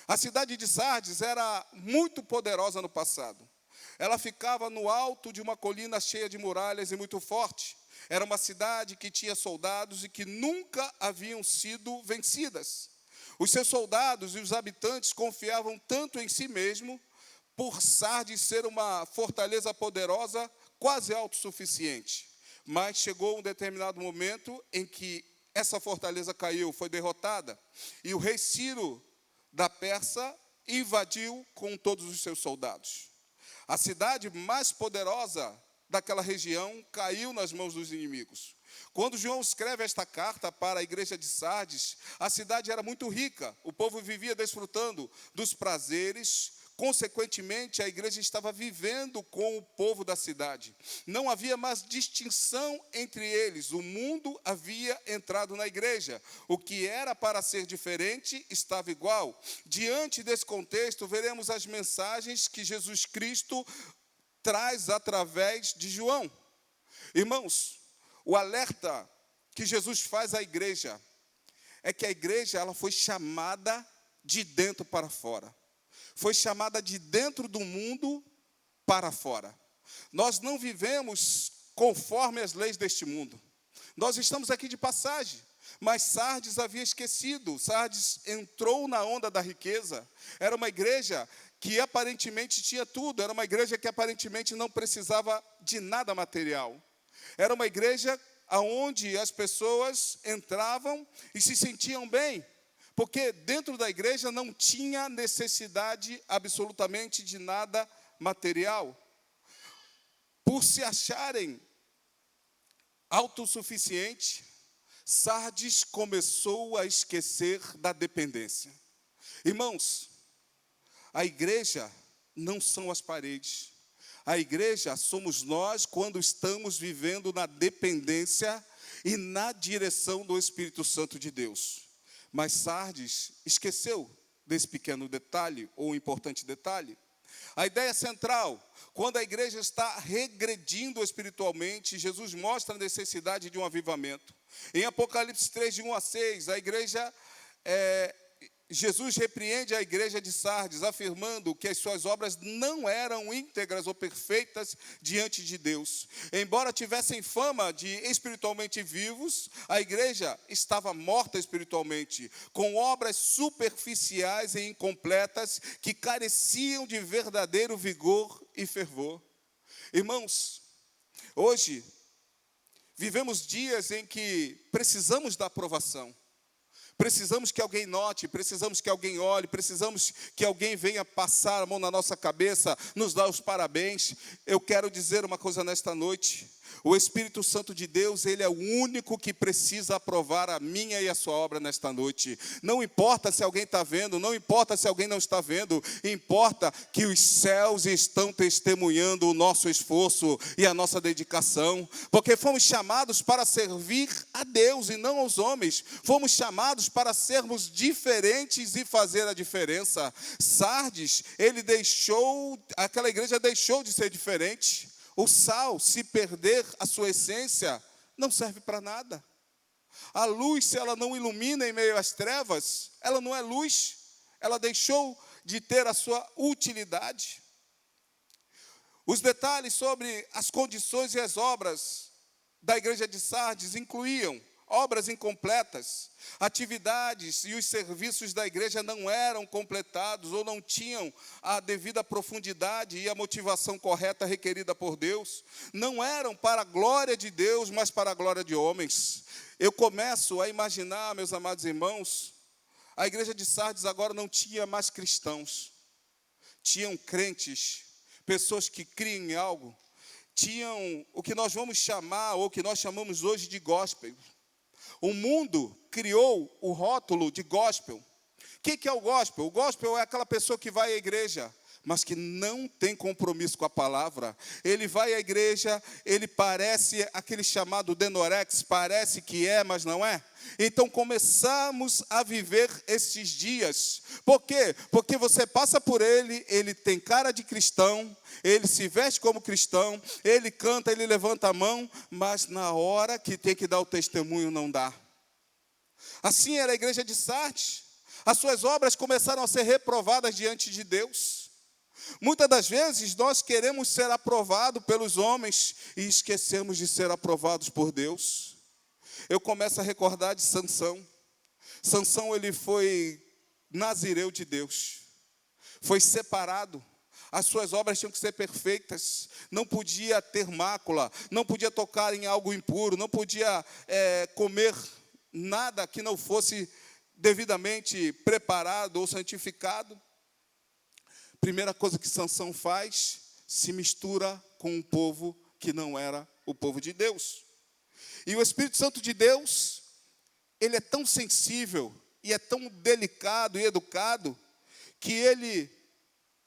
A cidade de Sardes era muito poderosa no passado. Ela ficava no alto de uma colina cheia de muralhas e muito forte. Era uma cidade que tinha soldados e que nunca haviam sido vencidas. Os seus soldados e os habitantes confiavam tanto em si mesmo, por Sardes ser uma fortaleza poderosa, quase autossuficiente. Mas chegou um determinado momento em que essa fortaleza caiu, foi derrotada. E o rei Ciro da Pérsia invadiu com todos os seus soldados. A cidade mais poderosa daquela região caiu nas mãos dos inimigos. Quando João escreve esta carta para a igreja de Sardes, a cidade era muito rica, o povo vivia desfrutando dos prazeres, consequentemente a igreja estava vivendo com o povo da cidade. Não havia mais distinção entre eles, o mundo havia entrado na igreja. O que era para ser diferente estava igual. Diante desse contexto, veremos as mensagens que Jesus Cristo traz através de João. Irmãos, o alerta que Jesus faz à igreja é que a igreja ela foi chamada de dentro para fora. Foi chamada de dentro do mundo para fora. Nós não vivemos conforme as leis deste mundo. Nós estamos aqui de passagem, mas Sardes havia esquecido. Sardes entrou na onda da riqueza. Era uma igreja que aparentemente tinha tudo. Era uma igreja que aparentemente não precisava de nada material. Era uma igreja onde as pessoas entravam e se sentiam bem, porque dentro da igreja não tinha necessidade absolutamente de nada material. Por se acharem autossuficientes, Sardes começou a esquecer da dependência. Irmãos, a igreja não são as paredes. A igreja somos nós quando estamos vivendo na dependência e na direção do Espírito Santo de Deus. Mas Sardes esqueceu desse pequeno detalhe, ou importante detalhe. A ideia central, quando a igreja está regredindo espiritualmente, Jesus mostra a necessidade de um avivamento. Em Apocalipse 3, de 1 a 6, a igreja Jesus repreende a igreja de Sardes, afirmando que as suas obras não eram íntegras ou perfeitas diante de Deus. Embora tivessem fama de espiritualmente vivos, a igreja estava morta espiritualmente, com obras superficiais e incompletas que careciam de verdadeiro vigor e fervor. Irmãos, hoje vivemos dias em que precisamos da aprovação. Precisamos que alguém note, precisamos que alguém olhe, precisamos que alguém venha passar a mão na nossa cabeça, nos dar os parabéns. Eu quero dizer uma coisa nesta noite. O Espírito Santo de Deus, Ele é o único que precisa aprovar a minha e a sua obra nesta noite. Não importa se alguém está vendo, não importa se alguém não está vendo, importa que os céus estão testemunhando o nosso esforço e a nossa dedicação, porque fomos chamados para servir a Deus e não aos homens. Fomos chamados para sermos diferentes e fazer a diferença. Sardes, aquela igreja deixou de ser diferente. O sal, se perder a sua essência, não serve para nada. A luz, se ela não ilumina em meio às trevas, ela não é luz. Ela deixou de ter a sua utilidade. Os detalhes sobre as condições e as obras da igreja de Sardes incluíam obras incompletas, atividades e os serviços da igreja não eram completados ou não tinham a devida profundidade e a motivação correta requerida por Deus, não eram para a glória de Deus, mas para a glória de homens. Eu começo a imaginar, meus amados irmãos, a igreja de Sardes agora não tinha mais cristãos, tinham crentes, pessoas que criam em algo, tinham o que nós vamos chamar, ou o que nós chamamos hoje de gospel. O mundo criou o rótulo de gospel. O que é o gospel? O gospel é aquela pessoa que vai à igreja, mas que não tem compromisso com a palavra. Ele vai à igreja, ele parece aquele chamado denorex, parece que é, mas não é. Então começamos a viver esses dias. Por quê? Porque você passa por ele, ele tem cara de cristão, ele se veste como cristão, ele canta, ele levanta a mão, mas na hora que tem que dar o testemunho não dá. Assim era a igreja de Sardes. As suas obras começaram a ser reprovadas diante de Deus. Muitas das vezes nós queremos ser aprovados pelos homens e esquecemos de ser aprovados por Deus. Eu começo a recordar de Sansão. Sansão, ele foi nazireu de Deus. Foi separado. As suas obras tinham que ser perfeitas. Não podia ter mácula. Não podia tocar em algo impuro. Não podia comer nada que não fosse devidamente preparado ou santificado. Primeira coisa que Sansão faz, se mistura com um povo que não era o povo de Deus. E o Espírito Santo de Deus, ele é tão sensível e é tão delicado e educado, que ele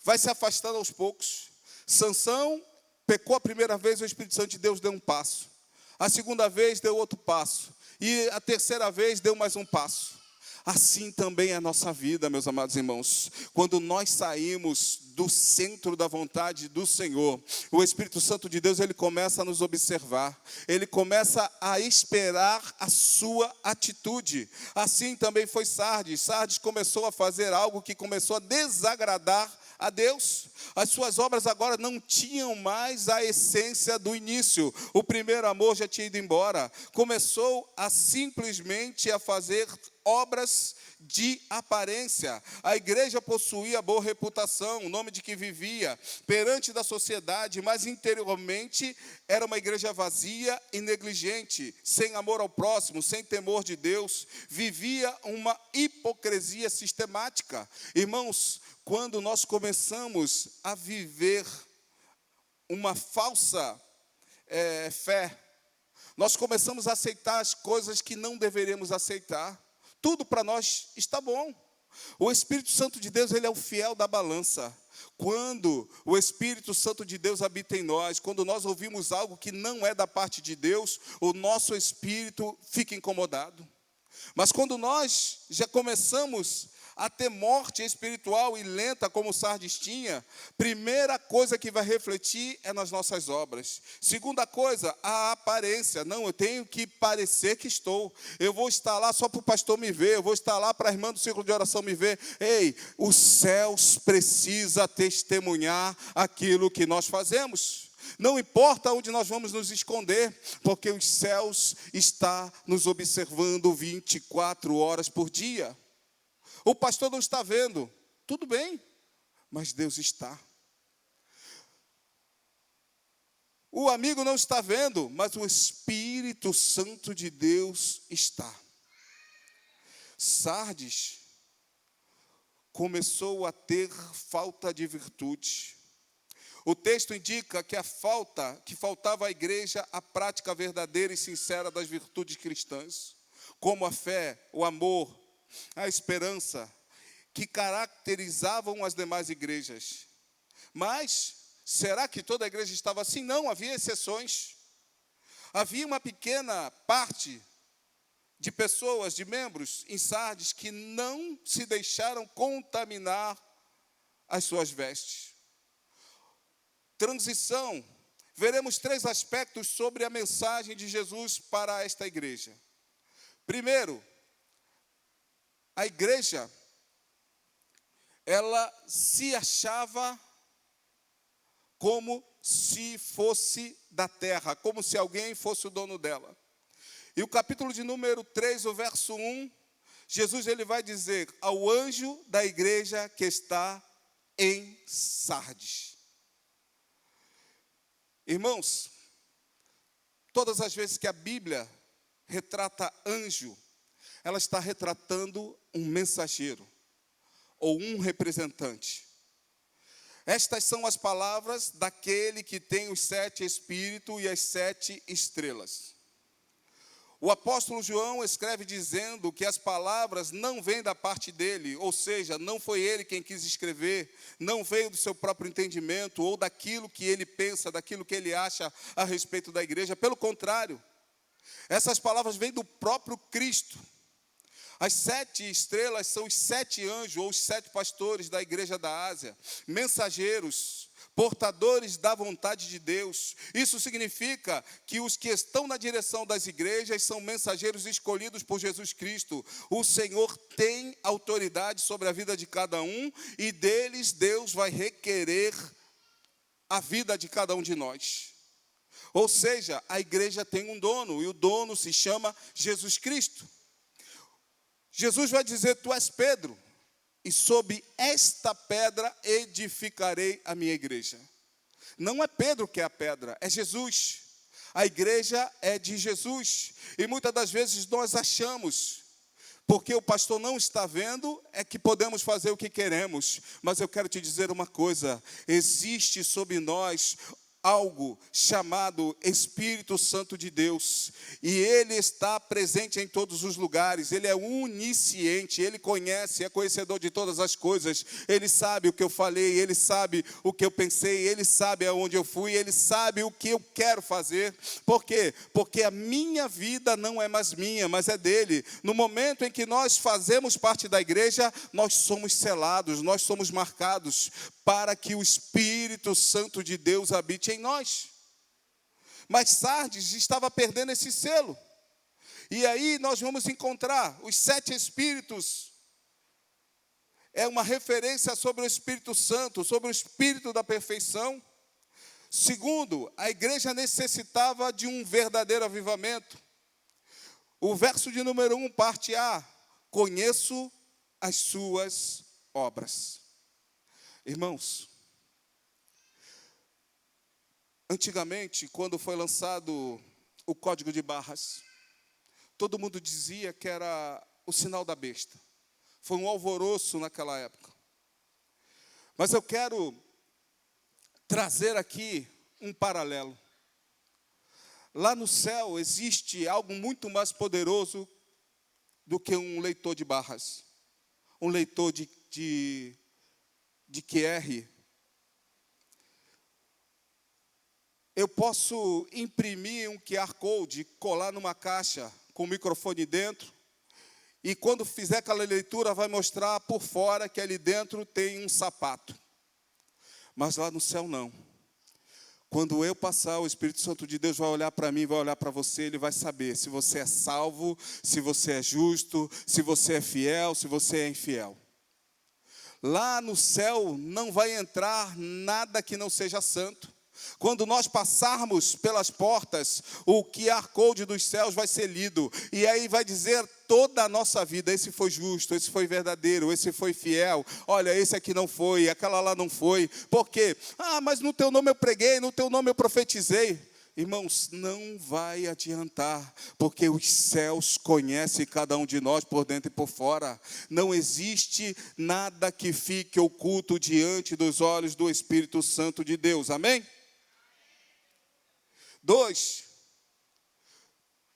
vai se afastando aos poucos. Sansão pecou a primeira vez, o Espírito Santo de Deus deu um passo. A segunda vez deu outro passo. E a terceira vez deu mais um passo. Assim também é a nossa vida, meus amados irmãos. Quando nós saímos do centro da vontade do Senhor, o Espírito Santo de Deus, ele começa a nos observar. Ele começa a esperar a sua atitude. Assim também foi Sardes. Sardes começou a fazer algo que começou a desagradar a Deus. As suas obras agora não tinham mais a essência do início. O primeiro amor já tinha ido embora. Começou a simplesmente a fazer obras de aparência. A igreja possuía boa reputação, o nome de que vivia perante da sociedade, mas interiormente era uma igreja vazia e negligente, sem amor ao próximo, sem temor de Deus. Vivia uma hipocrisia sistemática. Irmãos, quando nós começamos a viver uma falsa fé, nós começamos a aceitar as coisas que não deveríamos aceitar. Tudo para nós está bom. O Espírito Santo de Deus, ele é o fiel da balança. Quando o Espírito Santo de Deus habita em nós, quando nós ouvimos algo que não é da parte de Deus, o nosso espírito fica incomodado. Mas quando nós já começamos a ter morte espiritual e lenta, como Sardes tinha, primeira coisa que vai refletir é nas nossas obras. Segunda coisa, a aparência. Não, eu tenho que parecer que estou. Eu vou estar lá só para o pastor me ver, eu vou estar lá para a irmã do círculo de oração me ver. Ei, os céus precisa testemunhar aquilo que nós fazemos. Não importa onde nós vamos nos esconder, porque os céus estão nos observando 24 horas por dia. O pastor não está vendo, tudo bem, mas Deus está. O amigo não está vendo, mas o Espírito Santo de Deus está. Sardes começou a ter falta de virtude. O texto indica que faltava à igreja a prática verdadeira e sincera das virtudes cristãs, como a fé, o amor, a esperança, que caracterizavam as demais igrejas. Mas, será que toda a igreja estava assim? Não, havia exceções. Havia uma pequena parte de pessoas, de membros em Sardes, que não se deixaram contaminar as suas vestes. Transição. Veremos 3 aspectos sobre a mensagem de Jesus para esta igreja. Primeiro, a igreja, ela se achava como se fosse da terra, como se alguém fosse o dono dela. E o capítulo de número 3, o verso 1, Jesus ele vai dizer ao anjo da igreja que está em Sardes. Irmãos, todas as vezes que a Bíblia retrata anjo, ela está retratando um mensageiro ou um representante. Estas são as palavras daquele que tem os 7 espíritos e as 7 estrelas. O apóstolo João escreve dizendo que as palavras não vêm da parte dele, ou seja, não foi ele quem quis escrever, não veio do seu próprio entendimento ou daquilo que ele pensa, daquilo que ele acha a respeito da igreja. Pelo contrário, essas palavras vêm do próprio Cristo. As 7 estrelas são os 7 anjos, ou os 7 pastores da igreja da Ásia, mensageiros, portadores da vontade de Deus. Isso significa que os que estão na direção das igrejas são mensageiros escolhidos por Jesus Cristo. O Senhor tem autoridade sobre a vida de cada um, e deles Deus vai requerer a vida de cada um de nós. Ou seja, a igreja tem um dono, e o dono se chama Jesus Cristo. Jesus vai dizer: tu és Pedro, e sob esta pedra edificarei a minha igreja. Não é Pedro que é a pedra, é Jesus. A igreja é de Jesus. E muitas das vezes nós achamos, porque o pastor não está vendo, é que podemos fazer o que queremos. Mas eu quero te dizer uma coisa: existe sobre nós algo chamado Espírito Santo de Deus, e Ele está presente em todos os lugares. Ele é onisciente, Ele conhece, é conhecedor de todas as coisas. Ele sabe o que eu falei, Ele sabe o que eu pensei, Ele sabe aonde eu fui, Ele sabe o que eu quero fazer. Por quê? Porque a minha vida não é mais minha, mas é dele. No momento em que nós fazemos parte da igreja, nós somos selados, nós somos marcados para que o Espírito Santo de Deus habite em nós. Mas Sardes estava perdendo esse selo. E aí nós vamos encontrar os 7 Espíritos. É uma referência sobre o Espírito Santo, sobre o Espírito da perfeição. Segundo, a igreja necessitava de um verdadeiro avivamento. O verso de número 1, parte A: conheço as suas obras. Irmãos, antigamente, quando foi lançado o Código de Barras, todo mundo dizia que era o sinal da besta. Foi um alvoroço naquela época. Mas eu quero trazer aqui um paralelo. Lá no céu existe algo muito mais poderoso do que um leitor de barras, um leitor de QR. Eu posso imprimir um QR Code, colar numa caixa com o microfone dentro, e quando fizer aquela leitura vai mostrar por fora que ali dentro tem um sapato. Mas lá no céu não. Quando eu passar, o Espírito Santo de Deus vai olhar para mim, vai olhar para você, ele vai saber se você é salvo, se você é justo, se você é fiel, se você é infiel. Lá no céu não vai entrar nada que não seja santo. Quando nós passarmos pelas portas, o QR Code dos céus vai ser lido. E aí vai dizer toda a nossa vida: esse foi justo, esse foi verdadeiro, esse foi fiel. Olha, esse aqui não foi, aquela lá não foi. Por quê? Mas no teu nome eu preguei, no teu nome eu profetizei. Irmãos, não vai adiantar, porque os céus conhecem cada um de nós por dentro e por fora. Não existe nada que fique oculto diante dos olhos do Espírito Santo de Deus. Amém? 2,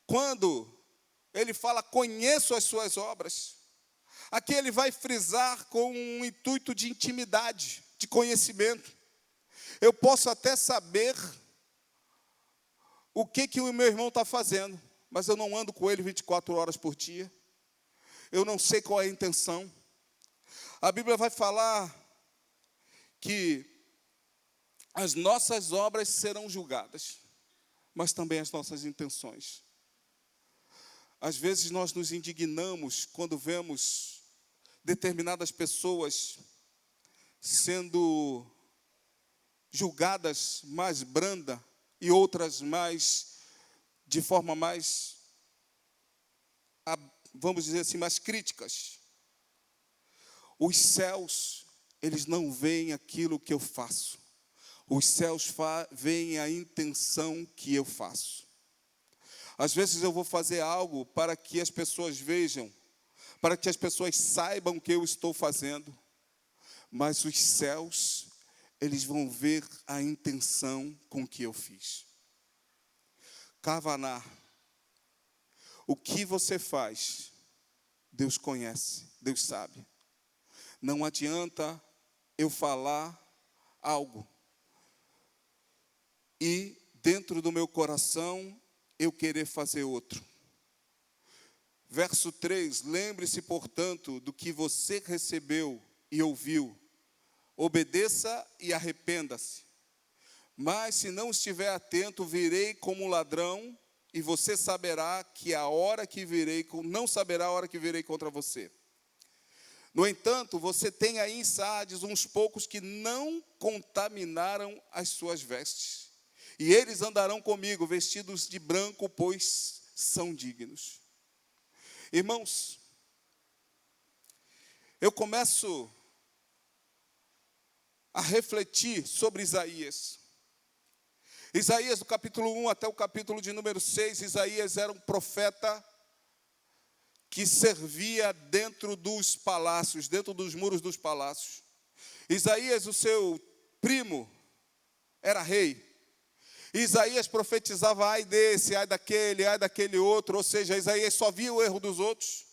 quando ele fala conheço as suas obras, aqui ele vai frisar com um intuito de intimidade, de conhecimento. Eu posso até saber o que o meu irmão está fazendo, mas eu não ando com ele 24 horas por dia. Eu não sei qual é a intenção. A Bíblia vai falar que as nossas obras serão julgadas, mas também as nossas intenções. Às vezes nós nos indignamos quando vemos determinadas pessoas sendo julgadas mais branda e outras de forma mais, vamos dizer assim, mais críticas. Os céus, eles não veem aquilo que eu faço. Os céus veem a intenção que eu faço. Às vezes eu vou fazer algo para que as pessoas vejam, para que as pessoas saibam o que eu estou fazendo. Mas os céus, eles vão ver a intenção com que eu fiz. Kavaná, o que você faz, Deus conhece, Deus sabe. Não adianta eu falar algo e dentro do meu coração eu querer fazer outro. Verso 3, lembre-se, portanto, do que você recebeu e ouviu. Obedeça e arrependa-se. Mas se não estiver atento, virei como um ladrão, e você saberá que a hora que virei, não saberá a hora que virei contra você. No entanto, você tem aí em Sardes uns poucos que não contaminaram as suas vestes. E eles andarão comigo, vestidos de branco, pois são dignos. Irmãos, eu começo a refletir sobre Isaías. Isaías, do capítulo 1 até o capítulo de número 6, Isaías era um profeta que servia dentro dos palácios, dentro dos muros dos palácios. Isaías, o seu primo, era rei. Isaías profetizava ai desse, ai daquele outro, ou seja, Isaías só via o erro dos outros.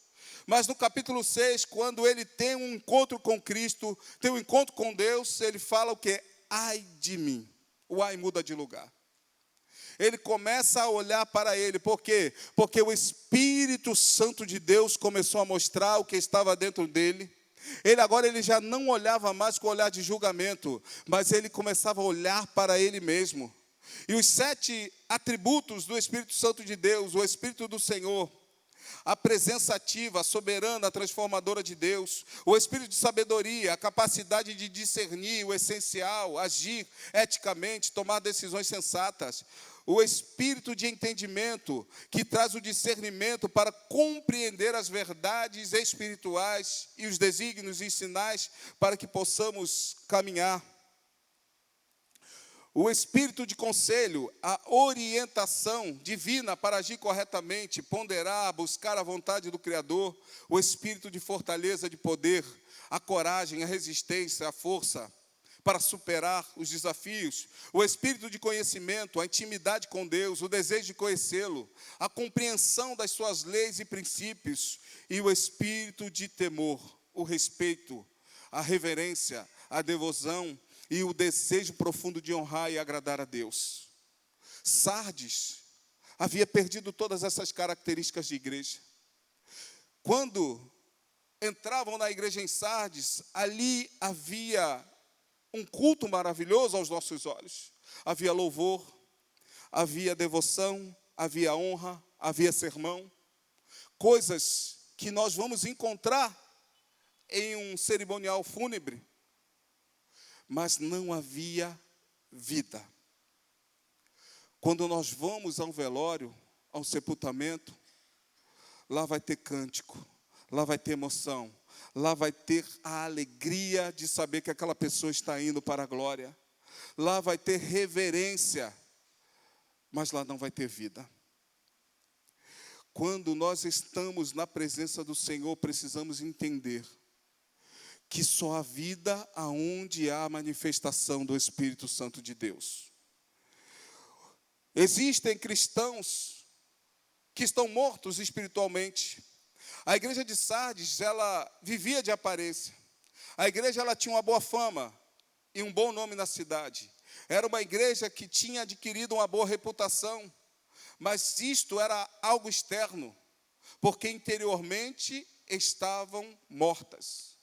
Mas no capítulo 6, quando ele tem um encontro com Cristo, tem um encontro com Deus, ele fala o quê? Ai de mim. O ai muda de lugar. Ele começa a olhar para ele. Por quê? Porque o Espírito Santo de Deus começou a mostrar o que estava dentro dele. Ele já não olhava mais com o olhar de julgamento, mas ele começava a olhar para ele mesmo. E os 7 atributos do Espírito Santo de Deus, o Espírito do Senhor, a presença ativa, a soberana, a transformadora de Deus, o espírito de sabedoria, a capacidade de discernir o essencial, agir eticamente, tomar decisões sensatas, o espírito de entendimento, que traz o discernimento para compreender as verdades espirituais e os desígnios e sinais para que possamos caminhar. O espírito de conselho, a orientação divina para agir corretamente, ponderar, buscar a vontade do Criador. O espírito de fortaleza, de poder, a coragem, a resistência, a força para superar os desafios. O espírito de conhecimento, a intimidade com Deus, o desejo de conhecê-lo, a compreensão das suas leis e princípios. E o espírito de temor, o respeito, a reverência, a devoção, e o desejo profundo de honrar e agradar a Deus. Sardes havia perdido todas essas características de igreja. Quando entravam na igreja em Sardes, ali havia um culto maravilhoso aos nossos olhos. Havia louvor, havia devoção, havia honra, havia sermão. Coisas que nós vamos encontrar em um cerimonial fúnebre. Mas não havia vida. Quando nós vamos ao velório, ao sepultamento, lá vai ter cântico, lá vai ter emoção, lá vai ter a alegria de saber que aquela pessoa está indo para a glória, lá vai ter reverência, mas lá não vai ter vida. Quando nós estamos na presença do Senhor, precisamos entender que só há vida aonde há a manifestação do Espírito Santo de Deus. Existem cristãos que estão mortos espiritualmente. A igreja de Sardes, ela vivia de aparência. A igreja, ela tinha uma boa fama e um bom nome na cidade. Era uma igreja que tinha adquirido uma boa reputação. Mas isto era algo externo, porque interiormente estavam mortas.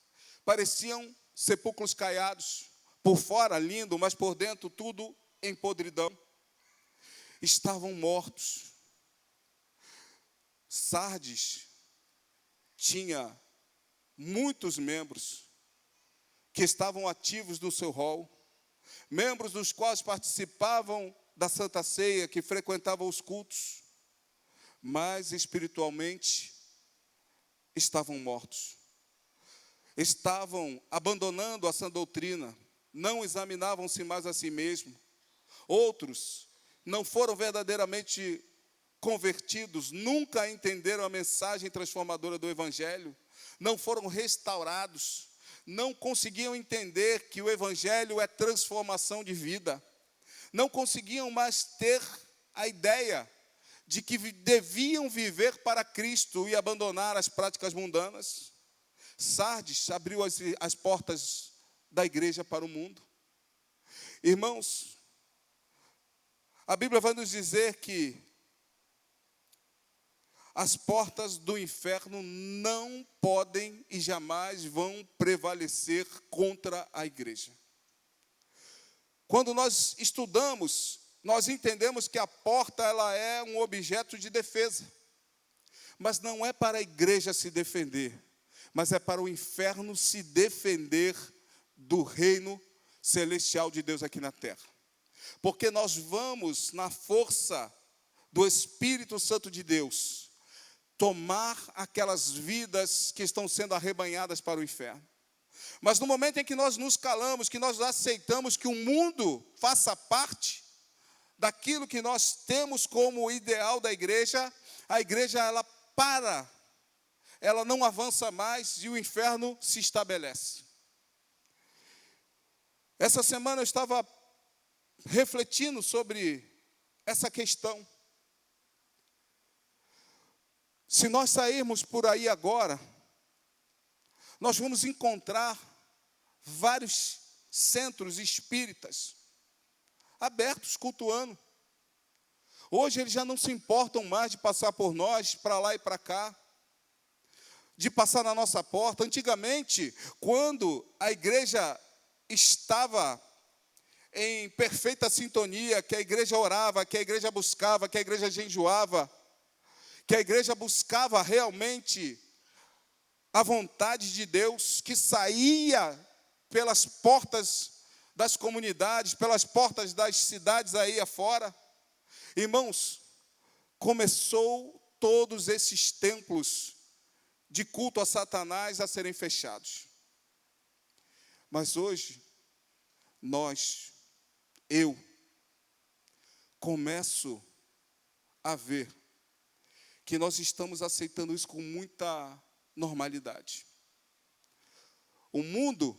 Pareciam sepulcros caiados, por fora lindo, mas por dentro tudo em podridão. Estavam mortos. Sardes tinha muitos membros que estavam ativos no seu rol, membros dos quais participavam da Santa Ceia, que frequentavam os cultos, mas espiritualmente estavam mortos. Estavam abandonando a sã doutrina, não examinavam-se mais a si mesmos. Outros não foram verdadeiramente convertidos, nunca entenderam a mensagem transformadora do Evangelho, não foram restaurados, não conseguiam entender que o Evangelho é transformação de vida, não conseguiam mais ter a ideia de que deviam viver para Cristo e abandonar as práticas mundanas. Sardes abriu as portas da igreja para o mundo. Irmãos, a Bíblia vai nos dizer que as portas do inferno não podem e jamais vão prevalecer contra a igreja. Quando nós estudamos, nós entendemos que a porta, ela é um objeto de defesa. Mas não é para a igreja se defender, mas é para o inferno se defender do reino celestial de Deus aqui na terra. Porque nós vamos, na força do Espírito Santo de Deus, tomar aquelas vidas que estão sendo arrebanhadas para o inferno. Mas no momento em que nós nos calamos, que nós aceitamos que o mundo faça parte daquilo que nós temos como ideal da igreja, a igreja ela para, ela não avança mais e o inferno se estabelece. Essa semana eu estava refletindo sobre essa questão. Se nós sairmos por aí agora, nós vamos encontrar vários centros espíritas abertos, cultuando. Hoje eles já não se importam mais de passar por nós, para lá e para cá, de passar na nossa porta. Antigamente, quando a igreja estava em perfeita sintonia, que a igreja orava, que a igreja buscava, que a igreja jejuava, que a igreja buscava realmente a vontade de Deus, que saía pelas portas das comunidades, pelas portas das cidades aí afora. Irmãos, começou todos esses templos de culto a Satanás a serem fechados. Mas hoje, eu começo a ver que nós estamos aceitando isso com muita normalidade. O mundo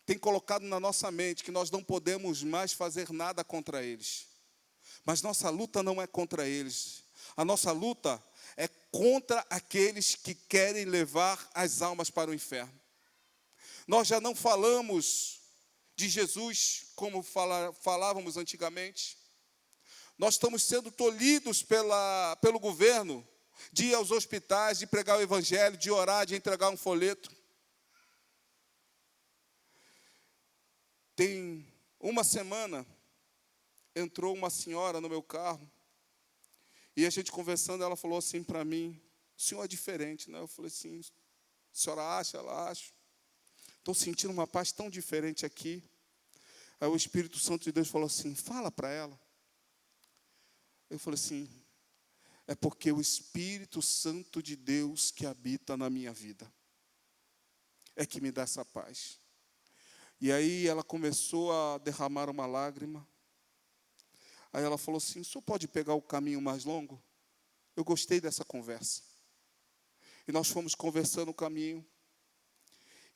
tem colocado na nossa mente que nós não podemos mais fazer nada contra eles. Mas nossa luta não é contra eles. A nossa luta é contra aqueles que querem levar as almas para o inferno. Nós já não falamos de Jesus como falávamos antigamente. Nós estamos sendo tolhidos pelo governo de ir aos hospitais, de pregar o evangelho, de orar, de entregar um folheto. Tem uma semana, entrou uma senhora no meu carro, e a gente conversando, ela falou assim para mim: o senhor é diferente, né? Eu falei assim: a senhora acha? Ela acha. Estou sentindo uma paz tão diferente aqui. Aí o Espírito Santo de Deus falou assim: fala para ela. Eu falei assim: é porque o Espírito Santo de Deus que habita na minha vida é que me dá essa paz. E aí ela começou a derramar uma lágrima. Aí ela falou assim: o senhor pode pegar o caminho mais longo? Eu gostei dessa conversa. E nós fomos conversando o caminho.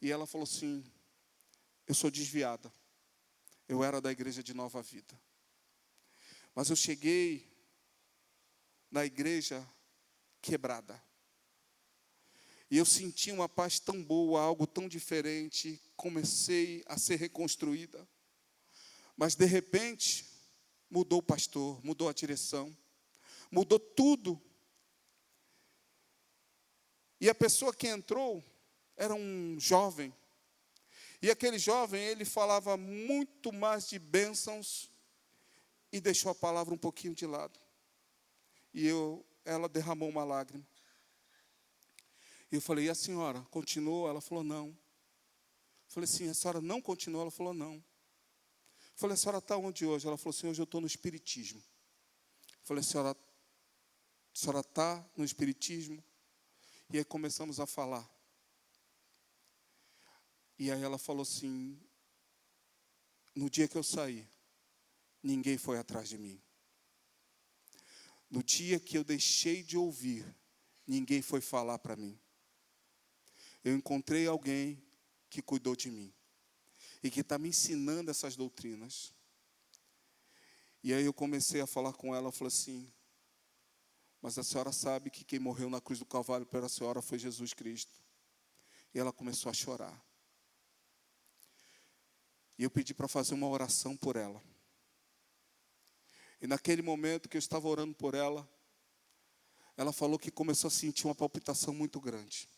E ela falou assim: eu sou desviada. Eu era da igreja de Nova Vida. Mas eu cheguei na igreja quebrada. E eu senti uma paz tão boa, algo tão diferente. Comecei a ser reconstruída. Mas de repente, mudou o pastor, mudou a direção, mudou tudo. E a pessoa que entrou era um jovem. E aquele jovem, ele falava muito mais de bênçãos e deixou a palavra um pouquinho de lado. E ela derramou uma lágrima. E eu falei: e a senhora continuou? Ela falou: não. Eu falei assim: a senhora não continuou? Ela falou: não. Eu falei: a senhora está onde hoje? Ela falou assim: hoje eu estou no Espiritismo. Eu falei: a senhora está no Espiritismo? E aí começamos a falar. E aí ela falou assim: no dia que eu saí, ninguém foi atrás de mim. No dia que eu deixei de ouvir, ninguém foi falar para mim. Eu encontrei alguém que cuidou de mim e que está me ensinando essas doutrinas. E aí eu comecei a falar com ela. Eu falei assim: mas a senhora sabe que quem morreu na cruz do Calvário pela senhora foi Jesus Cristo. E ela começou a chorar. E eu pedi para fazer uma oração por ela. E naquele momento que eu estava orando por ela, ela falou que começou a sentir uma palpitação muito grande.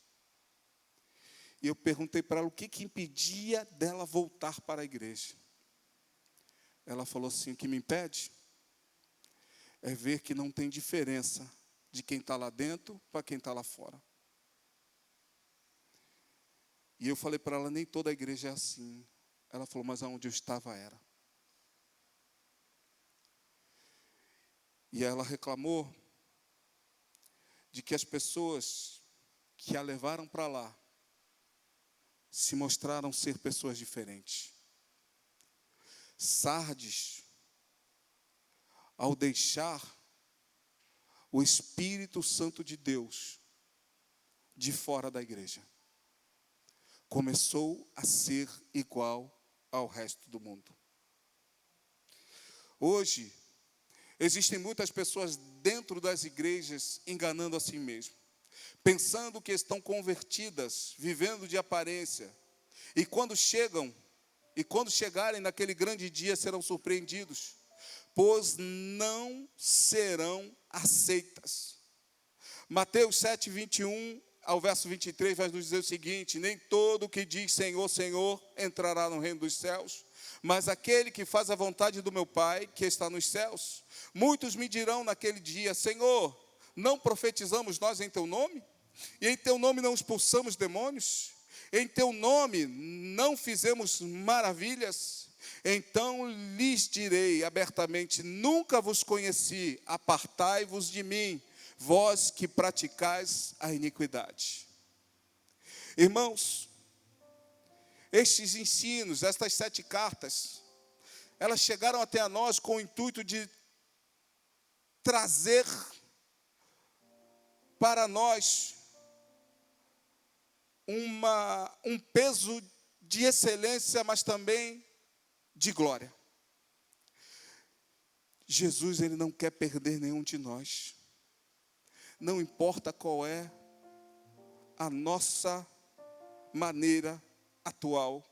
E eu perguntei para ela o que impedia dela voltar para a igreja. Ela falou assim: o que me impede é ver que não tem diferença de quem está lá dentro para quem está lá fora. E eu falei para ela: nem toda a igreja é assim. Ela falou: mas aonde eu estava era. E ela reclamou de que as pessoas que a levaram para lá se mostraram ser pessoas diferentes. Sardes, ao deixar o Espírito Santo de Deus de fora da igreja, começou a ser igual ao resto do mundo. Hoje, existem muitas pessoas dentro das igrejas enganando a si mesmo, pensando que estão convertidas, vivendo de aparência, e quando chegarem naquele grande dia serão surpreendidos, pois não serão aceitas. Mateus 7, 21 ao verso 23 vai nos dizer o seguinte: nem todo o que diz Senhor, Senhor entrará no reino dos céus, mas aquele que faz a vontade do meu Pai que está nos céus. Muitos me dirão naquele dia: Senhor, não profetizamos nós em teu nome? E em teu nome não expulsamos demônios? Em teu nome não fizemos maravilhas? Então lhes direi abertamente: nunca vos conheci, apartai-vos de mim, vós que praticais a iniquidade. Irmãos, estes ensinos, estas 7 cartas, elas chegaram até a nós com o intuito de trazer para nós um peso de excelência, mas também de glória. Jesus, ele não quer perder nenhum de nós. Não importa qual é a nossa maneira atual,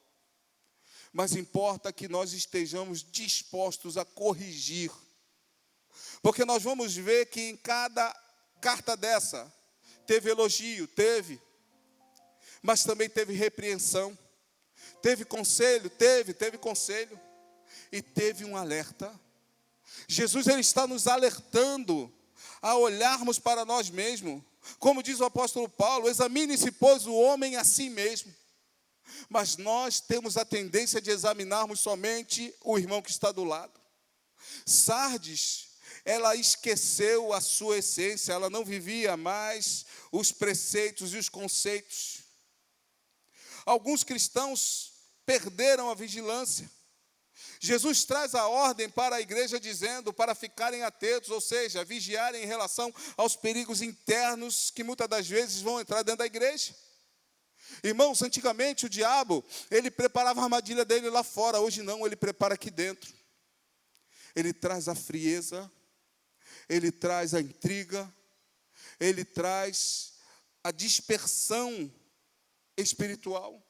mas importa que nós estejamos dispostos a corrigir. Porque nós vamos ver que em cada carta dessa, teve elogio, mas também teve repreensão, teve conselho, teve conselho, e teve um alerta. Jesus, ele está nos alertando a olharmos para nós mesmos, como diz o apóstolo Paulo: examine-se, pois, o homem a si mesmo. Mas nós temos a tendência de examinarmos somente o irmão que está do lado. Sardes, ela esqueceu a sua essência, ela não vivia mais os preceitos e os conceitos. Alguns cristãos perderam a vigilância. Jesus traz a ordem para a igreja dizendo para ficarem atentos, ou seja, vigiarem em relação aos perigos internos que muitas das vezes vão entrar dentro da igreja. Irmãos, antigamente o diabo, ele preparava a armadilha dele lá fora, hoje não, ele prepara aqui dentro. Ele traz a frieza, ele traz a intriga, ele traz a dispersão espiritual.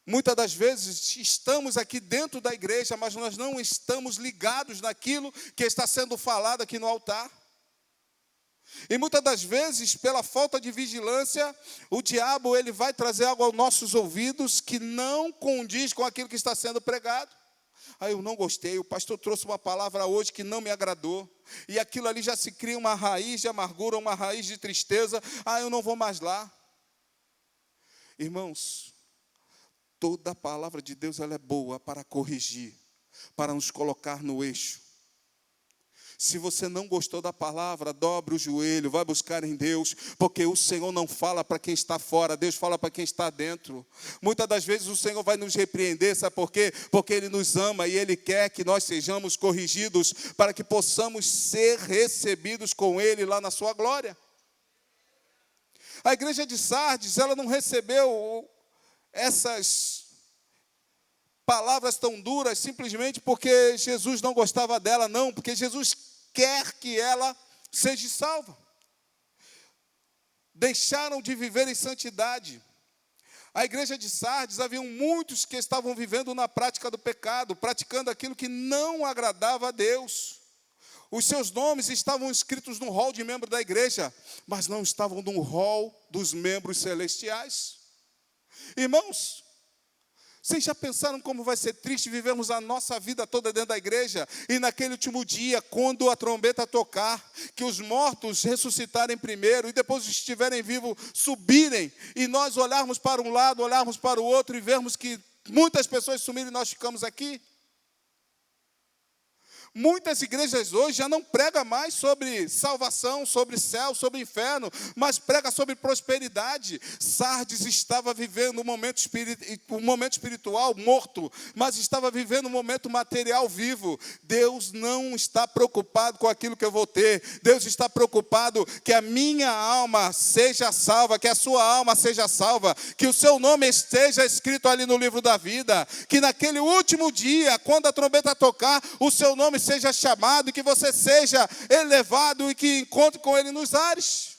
Muitas das vezes estamos aqui dentro da igreja, mas nós não estamos ligados naquilo que está sendo falado aqui no altar. E muitas das vezes, pela falta de vigilância, o diabo, ele vai trazer algo aos nossos ouvidos que não condiz com aquilo que está sendo pregado. Eu não gostei, o pastor trouxe uma palavra hoje que não me agradou, e aquilo ali já se cria uma raiz de amargura, uma raiz de tristeza. Eu não vou mais lá. Irmãos, toda a palavra de Deus, ela é boa para corrigir, para nos colocar no eixo. Se você não gostou da palavra, dobre o joelho, vai buscar em Deus, porque o Senhor não fala para quem está fora, Deus fala para quem está dentro. Muitas das vezes o Senhor vai nos repreender, sabe por quê? Porque Ele nos ama e Ele quer que nós sejamos corrigidos, para que possamos ser recebidos com Ele lá na sua glória. A igreja de Sardes, ela não recebeu essas palavras tão duras simplesmente porque Jesus não gostava dela, não, porque Jesus quer que ela seja salva. Deixaram de viver em santidade. A igreja de Sardes, haviam muitos que estavam vivendo na prática do pecado, praticando aquilo que não agradava a Deus. Os seus nomes estavam escritos no rol de membro da igreja, mas não estavam no rol dos membros celestiais. Irmãos, vocês já pensaram como vai ser triste vivermos a nossa vida toda dentro da igreja e naquele último dia, quando a trombeta tocar, que os mortos ressuscitarem primeiro e depois os que estiverem vivos subirem, e nós olharmos para um lado, olharmos para o outro e vermos que muitas pessoas sumiram e nós ficamos aqui? Muitas igrejas hoje já não pregam mais sobre salvação, sobre céu, sobre inferno, mas prega sobre prosperidade. Sardes estava vivendo um momento espiritual morto, mas estava vivendo um momento material vivo. Deus não está preocupado com aquilo que eu vou ter. Deus está preocupado que a minha alma seja salva, que a sua alma seja salva, que o seu nome esteja escrito ali no livro da vida, que naquele último dia, quando a trombeta tocar, o seu nome seja chamado, que você seja elevado e que encontre com Ele nos ares.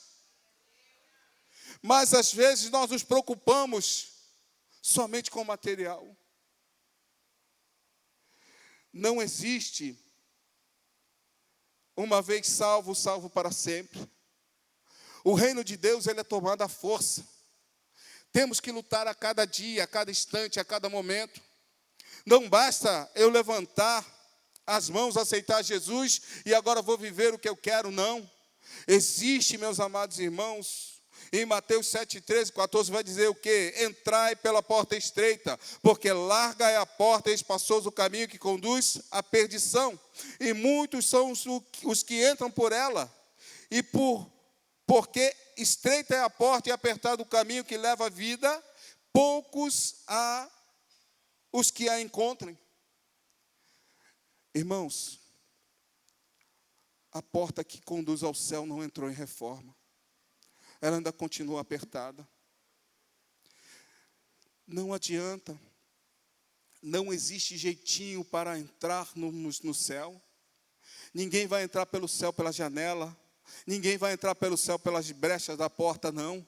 Mas às vezes nós nos preocupamos somente com o material. Não existe uma vez salvo, salvo para sempre. O reino de Deus, ele é tomado à força. Temos que lutar a cada dia, a cada instante, a cada momento. Não basta eu levantar as mãos, aceitar Jesus e agora vou viver o que eu quero, não. Existe, meus amados irmãos, em Mateus 7, 13, 14 vai dizer o quê? Entrai pela porta estreita, porque larga é a porta e espaçoso o caminho que conduz à perdição. E muitos são os que entram por ela. E porque estreita é a porta e apertado o caminho que leva à vida, poucos há os que a encontrem. Irmãos, a porta que conduz ao céu não entrou em reforma. Ela ainda continua apertada. Não adianta. Não existe jeitinho para entrar no céu. Ninguém vai entrar pelo céu pela janela. Ninguém vai entrar pelo céu pelas brechas da porta, não.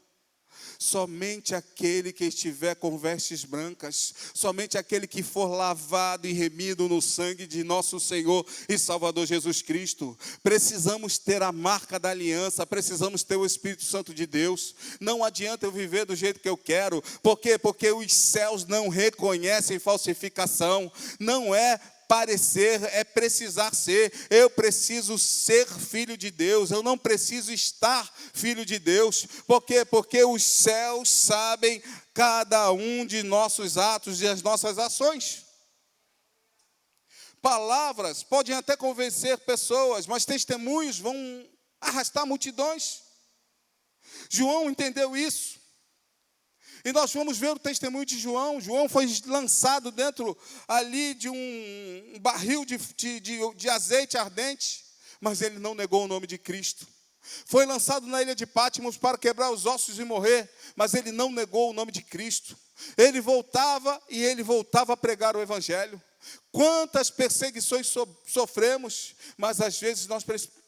Somente aquele que estiver com vestes brancas, somente aquele que for lavado e remido no sangue de nosso Senhor e Salvador Jesus Cristo. Precisamos ter a marca da aliança, precisamos ter o Espírito Santo de Deus. Não adianta eu viver do jeito que eu quero. Por quê? Porque os céus não reconhecem falsificação. Não é parecer, é precisar ser. Eu preciso ser filho de Deus. Eu não preciso estar filho de Deus. Por quê? Porque os céus sabem cada um de nossos atos e as nossas ações. Palavras podem até convencer pessoas, mas testemunhos vão arrastar multidões. João entendeu isso. E nós vamos ver o testemunho de João. João foi lançado dentro ali de um barril de azeite ardente, mas ele não negou o nome de Cristo. Foi lançado na ilha de Patmos para quebrar os ossos e morrer, mas ele não negou o nome de Cristo. Ele voltava a pregar o Evangelho. Quantas perseguições sofremos, mas às vezes nós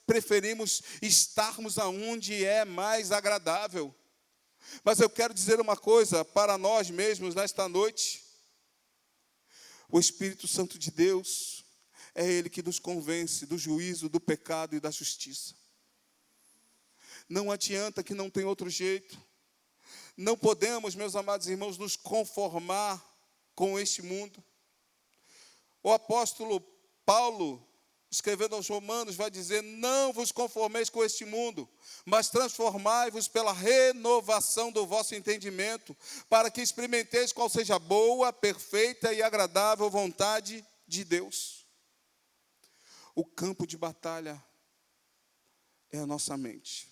preferimos estarmos aonde é mais agradável. Mas eu quero dizer uma coisa para nós mesmos nesta noite. O Espírito Santo de Deus é Ele que nos convence do juízo, do pecado e da justiça. Não adianta, que não tem outro jeito. Não podemos, meus amados irmãos, nos conformar com este mundo. O apóstolo Paulo, escrevendo aos Romanos, vai dizer: não vos conformeis com este mundo, mas transformai-vos pela renovação do vosso entendimento, para que experimenteis qual seja a boa, perfeita e agradável vontade de Deus. O campo de batalha é a nossa mente.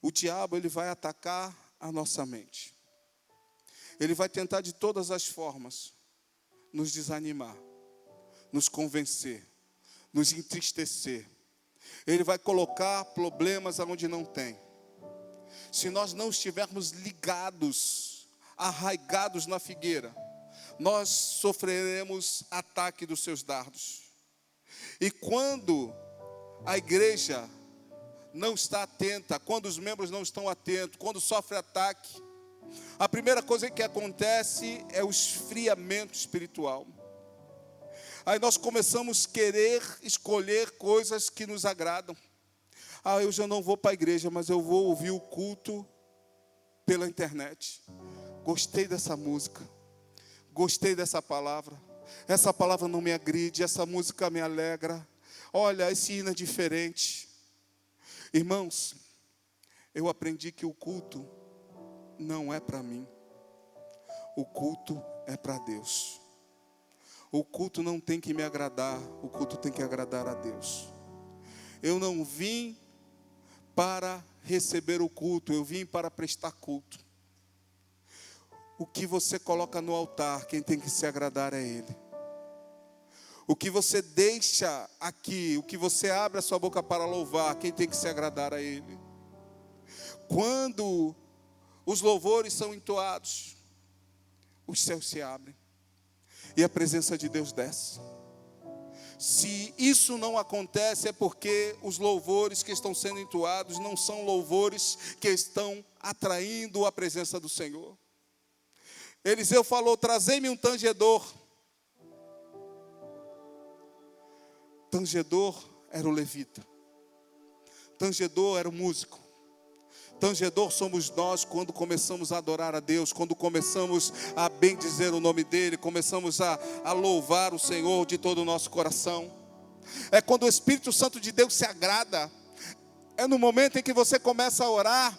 O diabo, ele vai atacar a nossa mente. Ele vai tentar de todas as formas nos desanimar, nos convencer, nos entristecer. Ele vai colocar problemas aonde não tem. Se nós não estivermos ligados, arraigados na figueira, nós sofreremos ataque dos seus dardos. E quando a igreja não está atenta, quando os membros não estão atentos, quando sofre ataque, a primeira coisa que acontece é o esfriamento espiritual. Aí nós começamos a querer escolher coisas que nos agradam. Eu já não vou para a igreja, mas eu vou ouvir o culto pela internet. Gostei dessa música, gostei dessa palavra. Essa palavra não me agride, essa música me alegra. Olha, esse hino é diferente. Irmãos, eu aprendi que o culto não é para mim. O culto é para Deus. O culto não tem que me agradar, o culto tem que agradar a Deus. Eu não vim para receber o culto, eu vim para prestar culto. O que você coloca no altar, quem tem que se agradar é Ele. O que você deixa aqui, o que você abre a sua boca para louvar, quem tem que se agradar a Ele. Quando os louvores são entoados, os céus se abrem e a presença de Deus desce. Se isso não acontece, é porque os louvores que estão sendo entoados não são louvores que estão atraindo a presença do Senhor. Eliseu falou: trazei-me um tangedor. Tangedor era o levita. Tangedor era o músico. Tangedor somos nós quando começamos a adorar a Deus, quando começamos a bendizer o nome dEle, começamos a louvar o Senhor de todo o nosso coração. É quando o Espírito Santo de Deus se agrada. É no momento em que você começa a orar,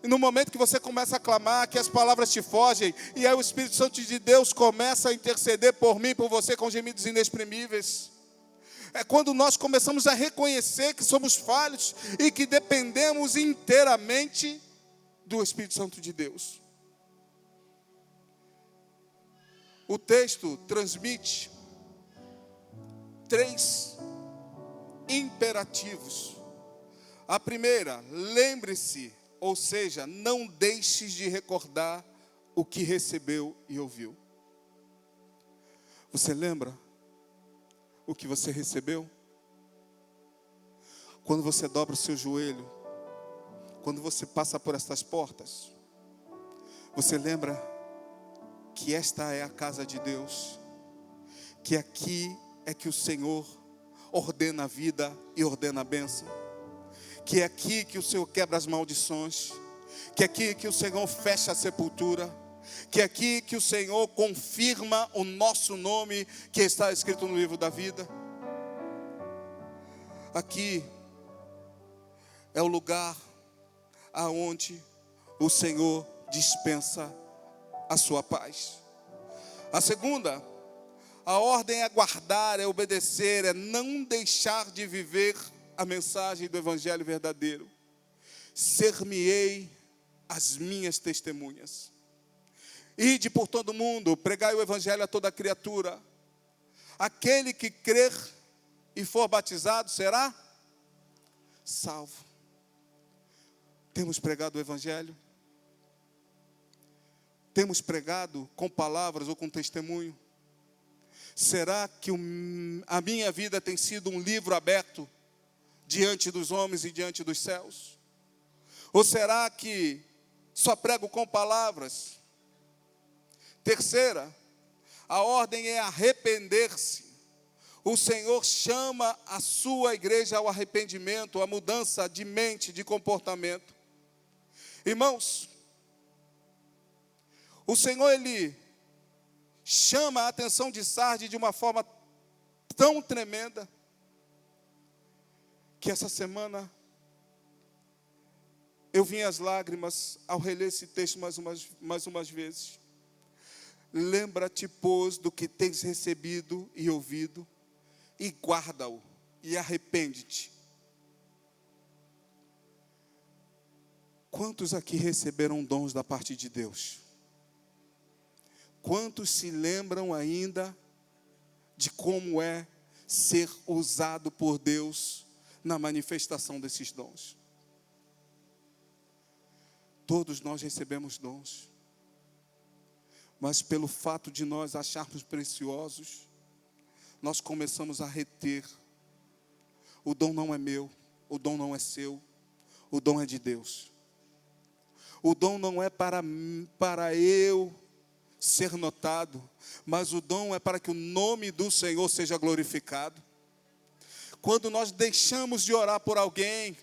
e no momento que você começa a clamar, que as palavras te fogem, e aí o Espírito Santo de Deus começa a interceder por mim, por você, com gemidos inexprimíveis. É quando nós começamos a reconhecer que somos falhos e que dependemos inteiramente do Espírito Santo de Deus. O texto transmite 3 imperativos. A primeira, lembre-se, ou seja, não deixes de recordar o que recebeu e ouviu. Você lembra o que você recebeu? Quando você dobra o seu joelho, quando você passa por estas portas, você lembra que esta é a casa de Deus, que aqui é que o Senhor ordena a vida e ordena a bênção, que é aqui que o Senhor quebra as maldições, que é aqui que o Senhor fecha a sepultura, que é aqui que o Senhor confirma o nosso nome que está escrito no livro da vida. Aqui é o lugar aonde o Senhor dispensa a sua paz. A segunda, a ordem é guardar, é obedecer, é não deixar de viver a mensagem do Evangelho verdadeiro. Ser-me-ei as minhas testemunhas. Ide por todo mundo, pregai o Evangelho a toda criatura. Aquele que crer e for batizado será salvo. Temos pregado o Evangelho? Temos pregado com palavras ou com testemunho? Será que a minha vida tem sido um livro aberto diante dos homens e diante dos céus? Ou será que só prego com palavras? Terceira, a ordem é arrepender-se. O Senhor chama a sua igreja ao arrependimento, à mudança de mente, de comportamento. Irmãos, o Senhor, Ele chama a atenção de Sardes de uma forma tão tremenda, que essa semana eu vi as lágrimas ao reler esse texto mais umas vezes. Lembra-te, pois, do que tens recebido e ouvido, e guarda-o, e arrepende-te. Quantos aqui receberam dons da parte de Deus? Quantos se lembram ainda de como é ser usado por Deus na manifestação desses dons? Todos nós recebemos dons. Mas pelo fato de nós acharmos preciosos, nós começamos a reter. O dom não é meu, o dom não é seu, o dom é de Deus. O dom não é para eu ser notado, mas o dom é para que o nome do Senhor seja glorificado. Quando nós deixamos de orar por alguém,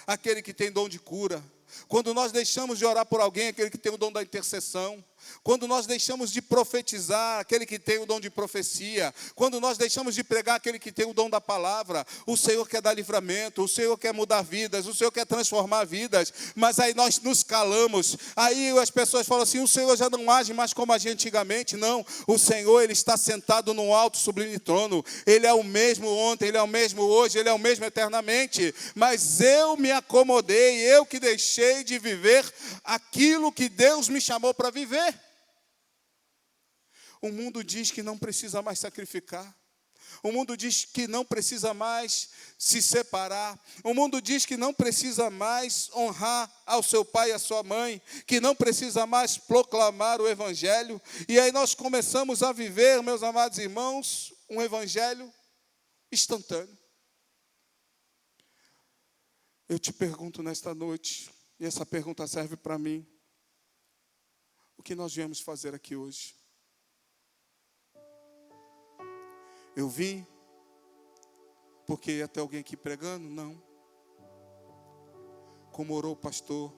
aquele que tem dom de cura, quando nós deixamos de orar por alguém, aquele que tem o dom da intercessão, quando nós deixamos de profetizar, aquele que tem o dom de profecia, quando nós deixamos de pregar, aquele que tem o dom da palavra, o Senhor quer dar livramento, o Senhor quer mudar vidas, o Senhor quer transformar vidas, mas aí nós nos calamos, aí as pessoas falam assim, o Senhor já não age mais como agia antigamente. Não, o Senhor, Ele está sentado num alto sublime trono, Ele é o mesmo ontem, Ele é o mesmo hoje, Ele é o mesmo eternamente, mas eu me acomodei, eu que deixei de viver aquilo que Deus me chamou para viver. O mundo diz que não precisa mais sacrificar. O mundo diz que não precisa mais se separar. O mundo diz que não precisa mais honrar ao seu pai e à sua mãe, que não precisa mais proclamar o evangelho. E aí nós começamos a viver, meus amados irmãos, um evangelho instantâneo. Eu te pergunto nesta noite, e essa pergunta serve para mim: o que nós viemos fazer aqui hoje? Eu vim porque ia ter alguém aqui pregando? Não. Como orou o pastor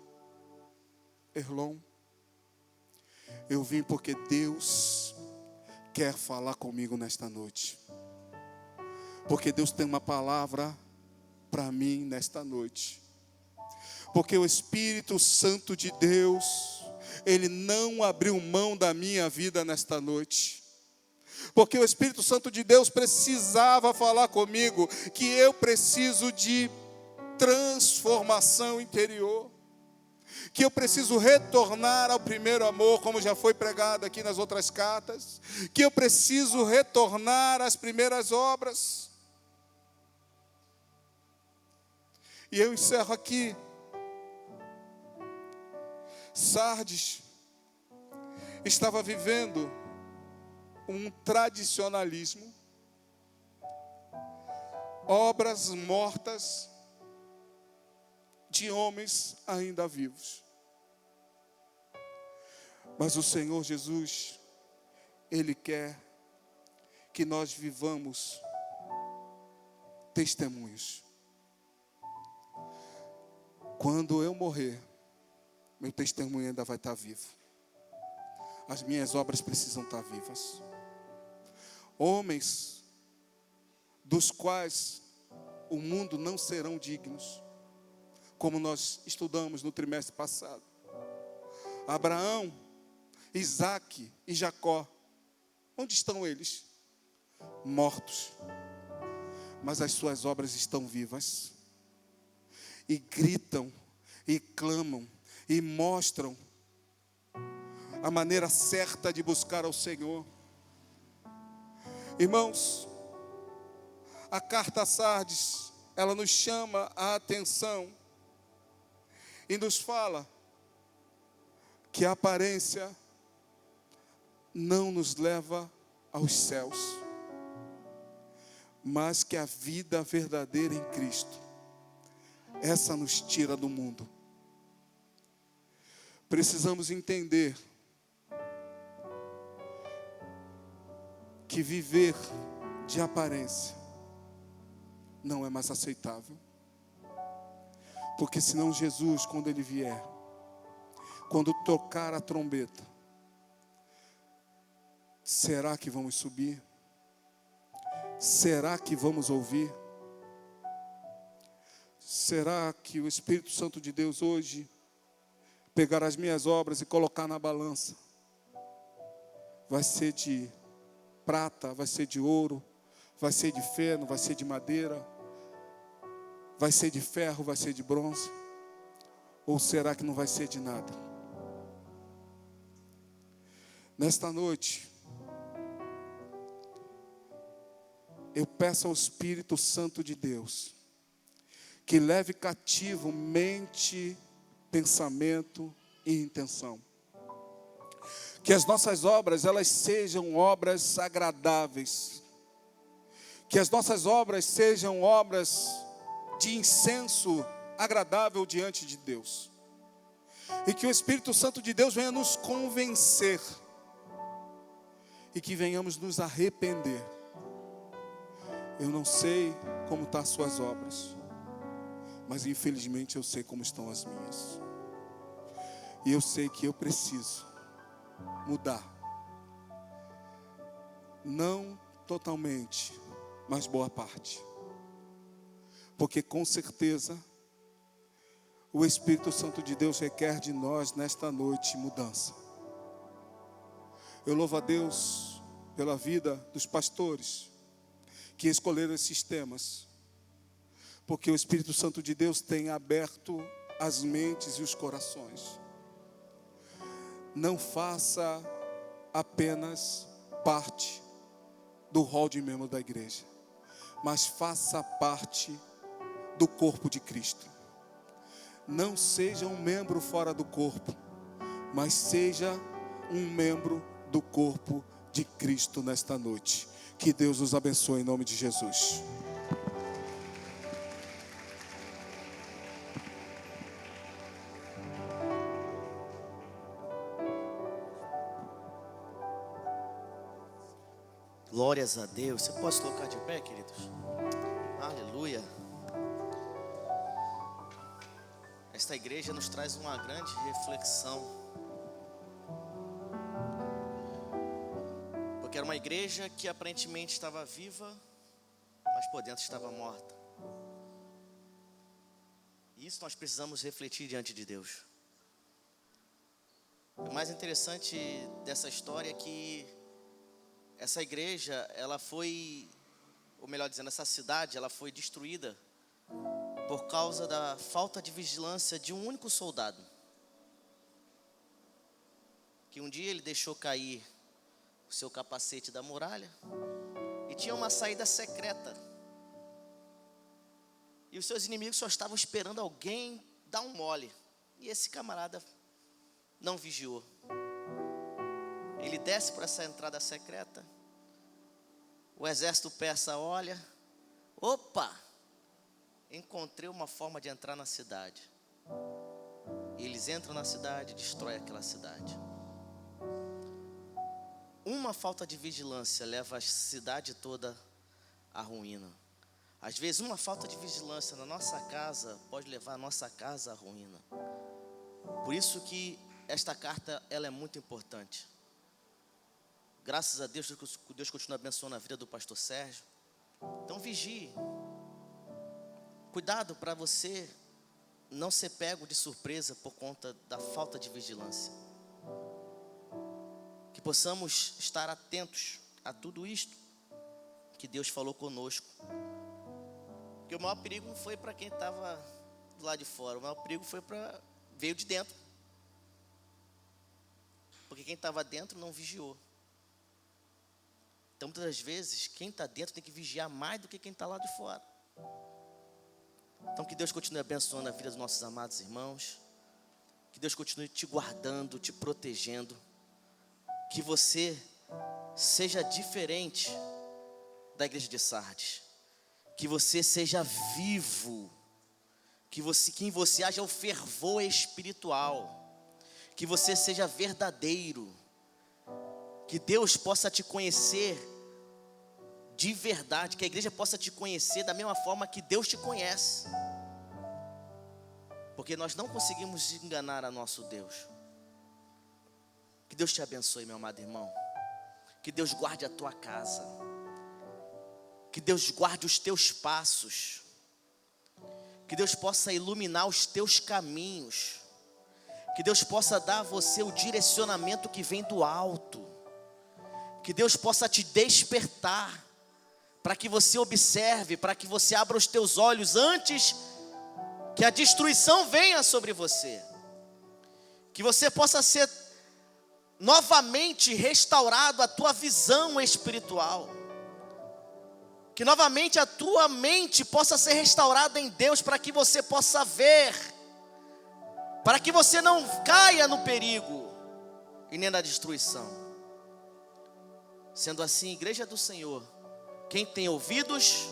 Erlon, eu vim porque Deus quer falar comigo nesta noite. Porque Deus tem uma palavra para mim nesta noite. Porque o Espírito Santo de Deus, Ele não abriu mão da minha vida nesta noite. Porque o Espírito Santo de Deus precisava falar comigo que eu preciso de transformação interior, que eu preciso retornar ao primeiro amor, como já foi pregado aqui nas outras cartas, que eu preciso retornar às primeiras obras. E eu encerro aqui. Sardes estava vivendo um tradicionalismo, obras mortas de homens ainda vivos. Mas o Senhor Jesus, Ele quer que nós vivamos testemunhos. Quando eu morrer, meu testemunho ainda vai estar vivo. As minhas obras precisam estar vivas. Homens dos quais o mundo não serão dignos, como nós estudamos no trimestre passado. Abraão, Isaque e Jacó, onde estão eles? Mortos. Mas as suas obras estão vivas. E gritam, e clamam, e mostram a maneira certa de buscar ao Senhor. Irmãos, a carta a Sardes, ela nos chama a atenção e nos fala que a aparência não nos leva aos céus, mas que a vida verdadeira em Cristo, essa nos tira do mundo. Precisamos entender que viver de aparência não é mais aceitável. Porque senão Jesus, quando Ele vier, quando tocar a trombeta, será que vamos subir? Será que vamos ouvir? Será que o Espírito Santo de Deus hoje pegar as minhas obras e colocar na balança? Vai ser de prata, vai ser de ouro, vai ser de feno, vai ser de madeira, vai ser de ferro, vai ser de bronze? Ou será que não vai ser de nada? Nesta noite, eu peço ao Espírito Santo de Deus que leve cativo mente, pensamento e intenção. Que as nossas obras, elas sejam obras agradáveis. Que as nossas obras sejam obras de incenso agradável diante de Deus. E que o Espírito Santo de Deus venha nos convencer. E que venhamos nos arrepender. Eu não sei como estão as suas obras, mas infelizmente eu sei como estão as minhas. E eu sei que eu preciso mudar. Não totalmente, mas boa parte. Porque com certeza o Espírito Santo de Deus requer de nós nesta noite mudança. Eu louvo a Deus pela vida dos pastores que escolheram esses temas, porque o Espírito Santo de Deus tem aberto as mentes e os corações. Não faça apenas parte do rol de membro da igreja, mas faça parte do corpo de Cristo. Não seja um membro fora do corpo, mas seja um membro do corpo de Cristo nesta noite. Que Deus nos abençoe em nome de Jesus. Glórias a Deus. Você pode se colocar de pé, queridos? Aleluia. Esta igreja nos traz uma grande reflexão. Porque era uma igreja que aparentemente estava viva, mas por dentro estava morta. E isso nós precisamos refletir diante de Deus. O mais interessante dessa história é que essa igreja, ela foi, ou melhor dizendo, essa cidade, ela foi destruída por causa da falta de vigilância de um único soldado. Que um dia ele deixou cair o seu capacete da muralha e tinha uma saída secreta. E os seus inimigos só estavam esperando alguém dar um mole. E esse camarada não vigiou. Ele desce por essa entrada secreta. O exército persa olha. Opa! Encontrei uma forma de entrar na cidade. Eles entram na cidade e destroem aquela cidade. Uma falta de vigilância leva a cidade toda à ruína. Às vezes uma falta de vigilância na nossa casa pode levar a nossa casa à ruína. Por isso que esta carta, ela é muito importante. Graças a Deus, Deus continua abençoando a vida do pastor Sérgio. Então vigie. Cuidado para você não ser pego de surpresa por conta da falta de vigilância. Que possamos estar atentos a tudo isto que Deus falou conosco. Porque o maior perigo não foi para quem estava do lado de fora. O maior perigo veio de dentro. Porque quem estava dentro não vigiou. Então, muitas das vezes, quem está dentro tem que vigiar mais do que quem está lá de fora. Então, que Deus continue abençoando a vida dos nossos amados irmãos. Que Deus continue te guardando, te protegendo. Que você seja diferente da igreja de Sardes. Que você seja vivo. Que em você haja o fervor espiritual. Que você seja verdadeiro. Que Deus possa te conhecer de verdade. Que a igreja possa te conhecer da mesma forma que Deus te conhece. Porque nós não conseguimos enganar a nosso Deus. Que Deus te abençoe, meu amado irmão. Que Deus guarde a tua casa. Que Deus guarde os teus passos. Que Deus possa iluminar os teus caminhos. Que Deus possa dar a você o direcionamento que vem do alto. Que Deus possa te despertar, para que você observe, para que você abra os teus olhos antes que a destruição venha sobre você. Que você possa ser novamente restaurado a tua visão espiritual. Que novamente a tua mente possa ser restaurada em Deus, para que você possa ver, para que você não caia no perigo e nem na destruição. Sendo assim, igreja do Senhor, quem tem ouvidos,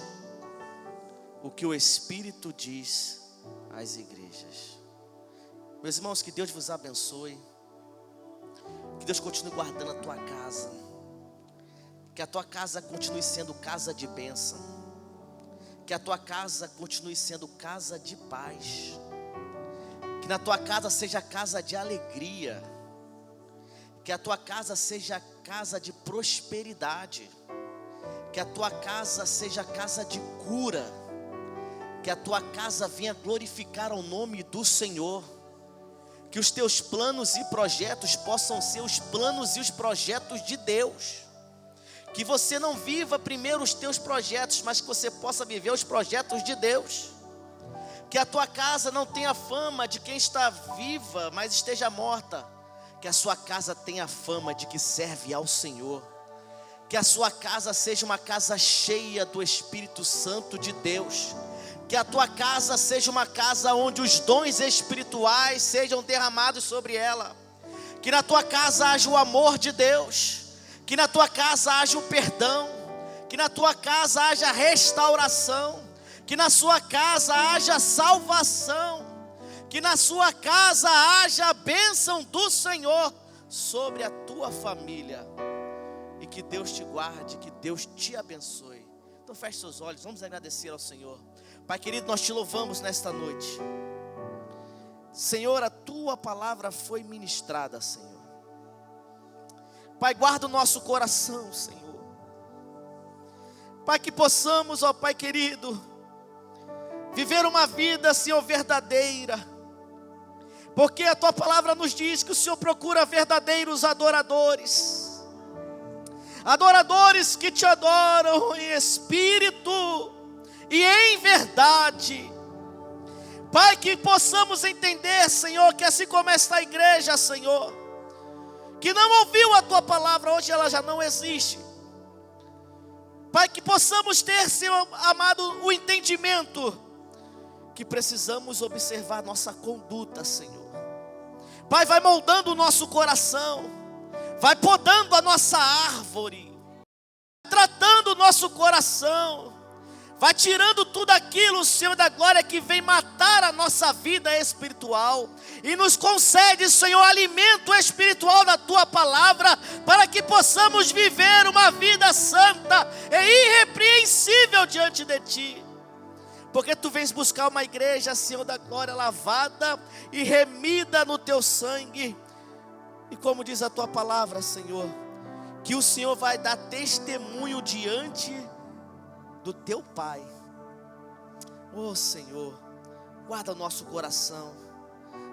o que o Espírito diz às igrejas. Meus irmãos, que Deus vos abençoe. Que Deus continue guardando a tua casa. Que a tua casa continue sendo casa de bênção. Que a tua casa continue sendo casa de paz. Que na tua casa seja casa de alegria. Que a tua casa seja casa de prosperidade. Que a tua casa seja casa de cura. Que a tua casa venha glorificar o nome do Senhor. Que os teus planos e projetos possam ser os planos e os projetos de Deus. Que você não viva primeiro os teus projetos, mas que você possa viver os projetos de Deus. Que a tua casa não tenha fama de quem está viva, mas esteja morta. Que a sua casa tenha fama de que serve ao Senhor. Que a sua casa seja uma casa cheia do Espírito Santo de Deus. Que a tua casa seja uma casa onde os dons espirituais sejam derramados sobre ela. Que na tua casa haja o amor de Deus. Que na tua casa haja o perdão. Que na tua casa haja restauração. Que na sua casa haja salvação. Que na sua casa haja a bênção do Senhor sobre a tua família. E que Deus te guarde, que Deus te abençoe. Então feche seus olhos, vamos agradecer ao Senhor. Pai querido, nós te louvamos nesta noite. Senhor, a tua palavra foi ministrada, Senhor. Pai, guarda o nosso coração, Senhor. Pai, que possamos, ó Pai querido, viver uma vida, Senhor, verdadeira. Porque a tua palavra nos diz que o Senhor procura verdadeiros adoradores. Adoradores que te adoram em espírito e em verdade. Pai, que possamos entender, Senhor, que assim como esta igreja, Senhor, que não ouviu a tua palavra, hoje ela já não existe. Pai, que possamos ter, Senhor amado, o entendimento que precisamos observar nossa conduta, Senhor. Pai, vai moldando o nosso coração, vai podando a nossa árvore, tratando o nosso coração, vai tirando tudo aquilo, Senhor da glória, que vem matar a nossa vida espiritual. E nos concede, Senhor, alimento espiritual da tua palavra, para que possamos viver uma vida santa e irrepreensível diante de ti. Porque tu vens buscar uma igreja, Senhor da glória, lavada e remida no teu sangue. E como diz a tua palavra, Senhor, que o Senhor vai dar testemunho diante do teu Pai. Oh Senhor, guarda o nosso coração.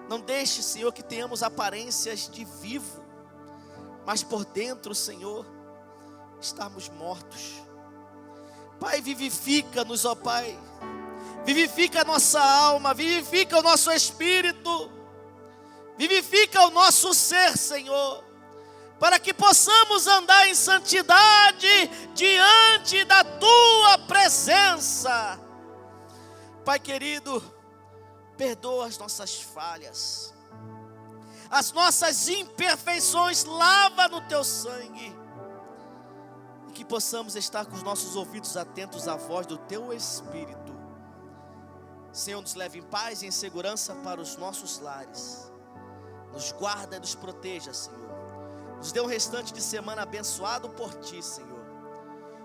Não deixe, Senhor, que tenhamos aparências de vivo, mas por dentro, Senhor, estamos mortos. Pai, vivifica-nos, ó Pai. Vivifica a nossa alma, vivifica o nosso espírito, vivifica o nosso ser, Senhor, para que possamos andar em santidade diante da tua presença. Pai querido, perdoa as nossas falhas, as nossas imperfeições, lava no teu sangue, e que possamos estar com os nossos ouvidos atentos à voz do teu Espírito. Senhor, nos leve em paz e em segurança para os nossos lares. Nos guarda e nos proteja, Senhor. Nos dê um restante de semana abençoado por ti, Senhor.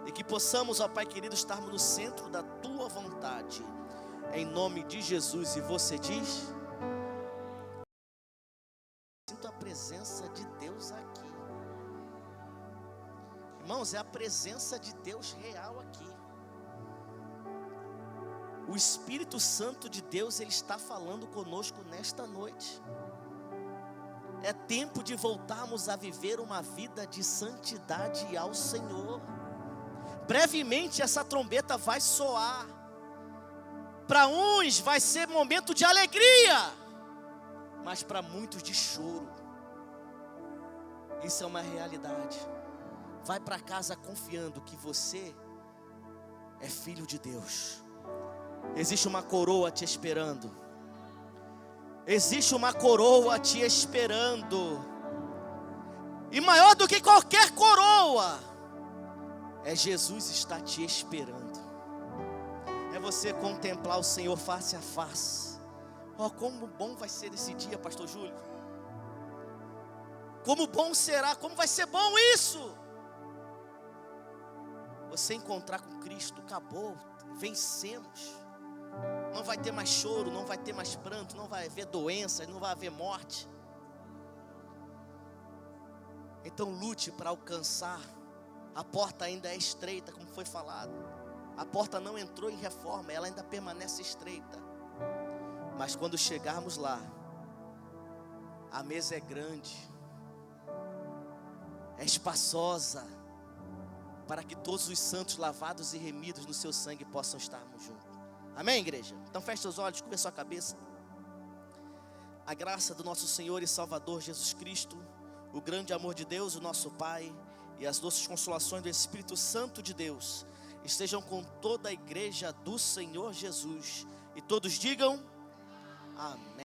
E que possamos, ó Pai querido, estarmos no centro da tua vontade. Em nome de Jesus. E você diz: sinto a presença de Deus aqui. Irmãos, é a presença de Deus real aqui. O Espírito Santo de Deus, Ele está falando conosco nesta noite. É tempo de voltarmos a viver uma vida de santidade ao Senhor. Brevemente essa trombeta vai soar. Para uns vai ser momento de alegria, mas para muitos de choro. Isso é uma realidade. Vai para casa confiando que você é filho de Deus. Existe uma coroa te esperando. Existe uma coroa te esperando. E maior do que qualquer coroa, é Jesus está te esperando. É você contemplar o Senhor face a face. Oh, como bom vai ser esse dia, pastor Júlio. Como bom será, como vai ser bom isso. Você encontrar com Cristo, acabou, vencemos. Não vai ter mais choro, não vai ter mais pranto, não vai haver doença, não vai haver morte. Então lute para alcançar. A porta ainda é estreita, como foi falado. A porta não entrou em reforma, ela ainda permanece estreita. Mas quando chegarmos lá, a mesa é grande, é espaçosa, para que todos os santos lavados e remidos no seu sangue possam estarmos juntos. Amém, igreja? Então feche seus olhos, curva sua cabeça. A graça do nosso Senhor e Salvador Jesus Cristo, o grande amor de Deus, o nosso Pai, e as doces consolações do Espírito Santo de Deus estejam com toda a igreja do Senhor Jesus. E todos digam amém.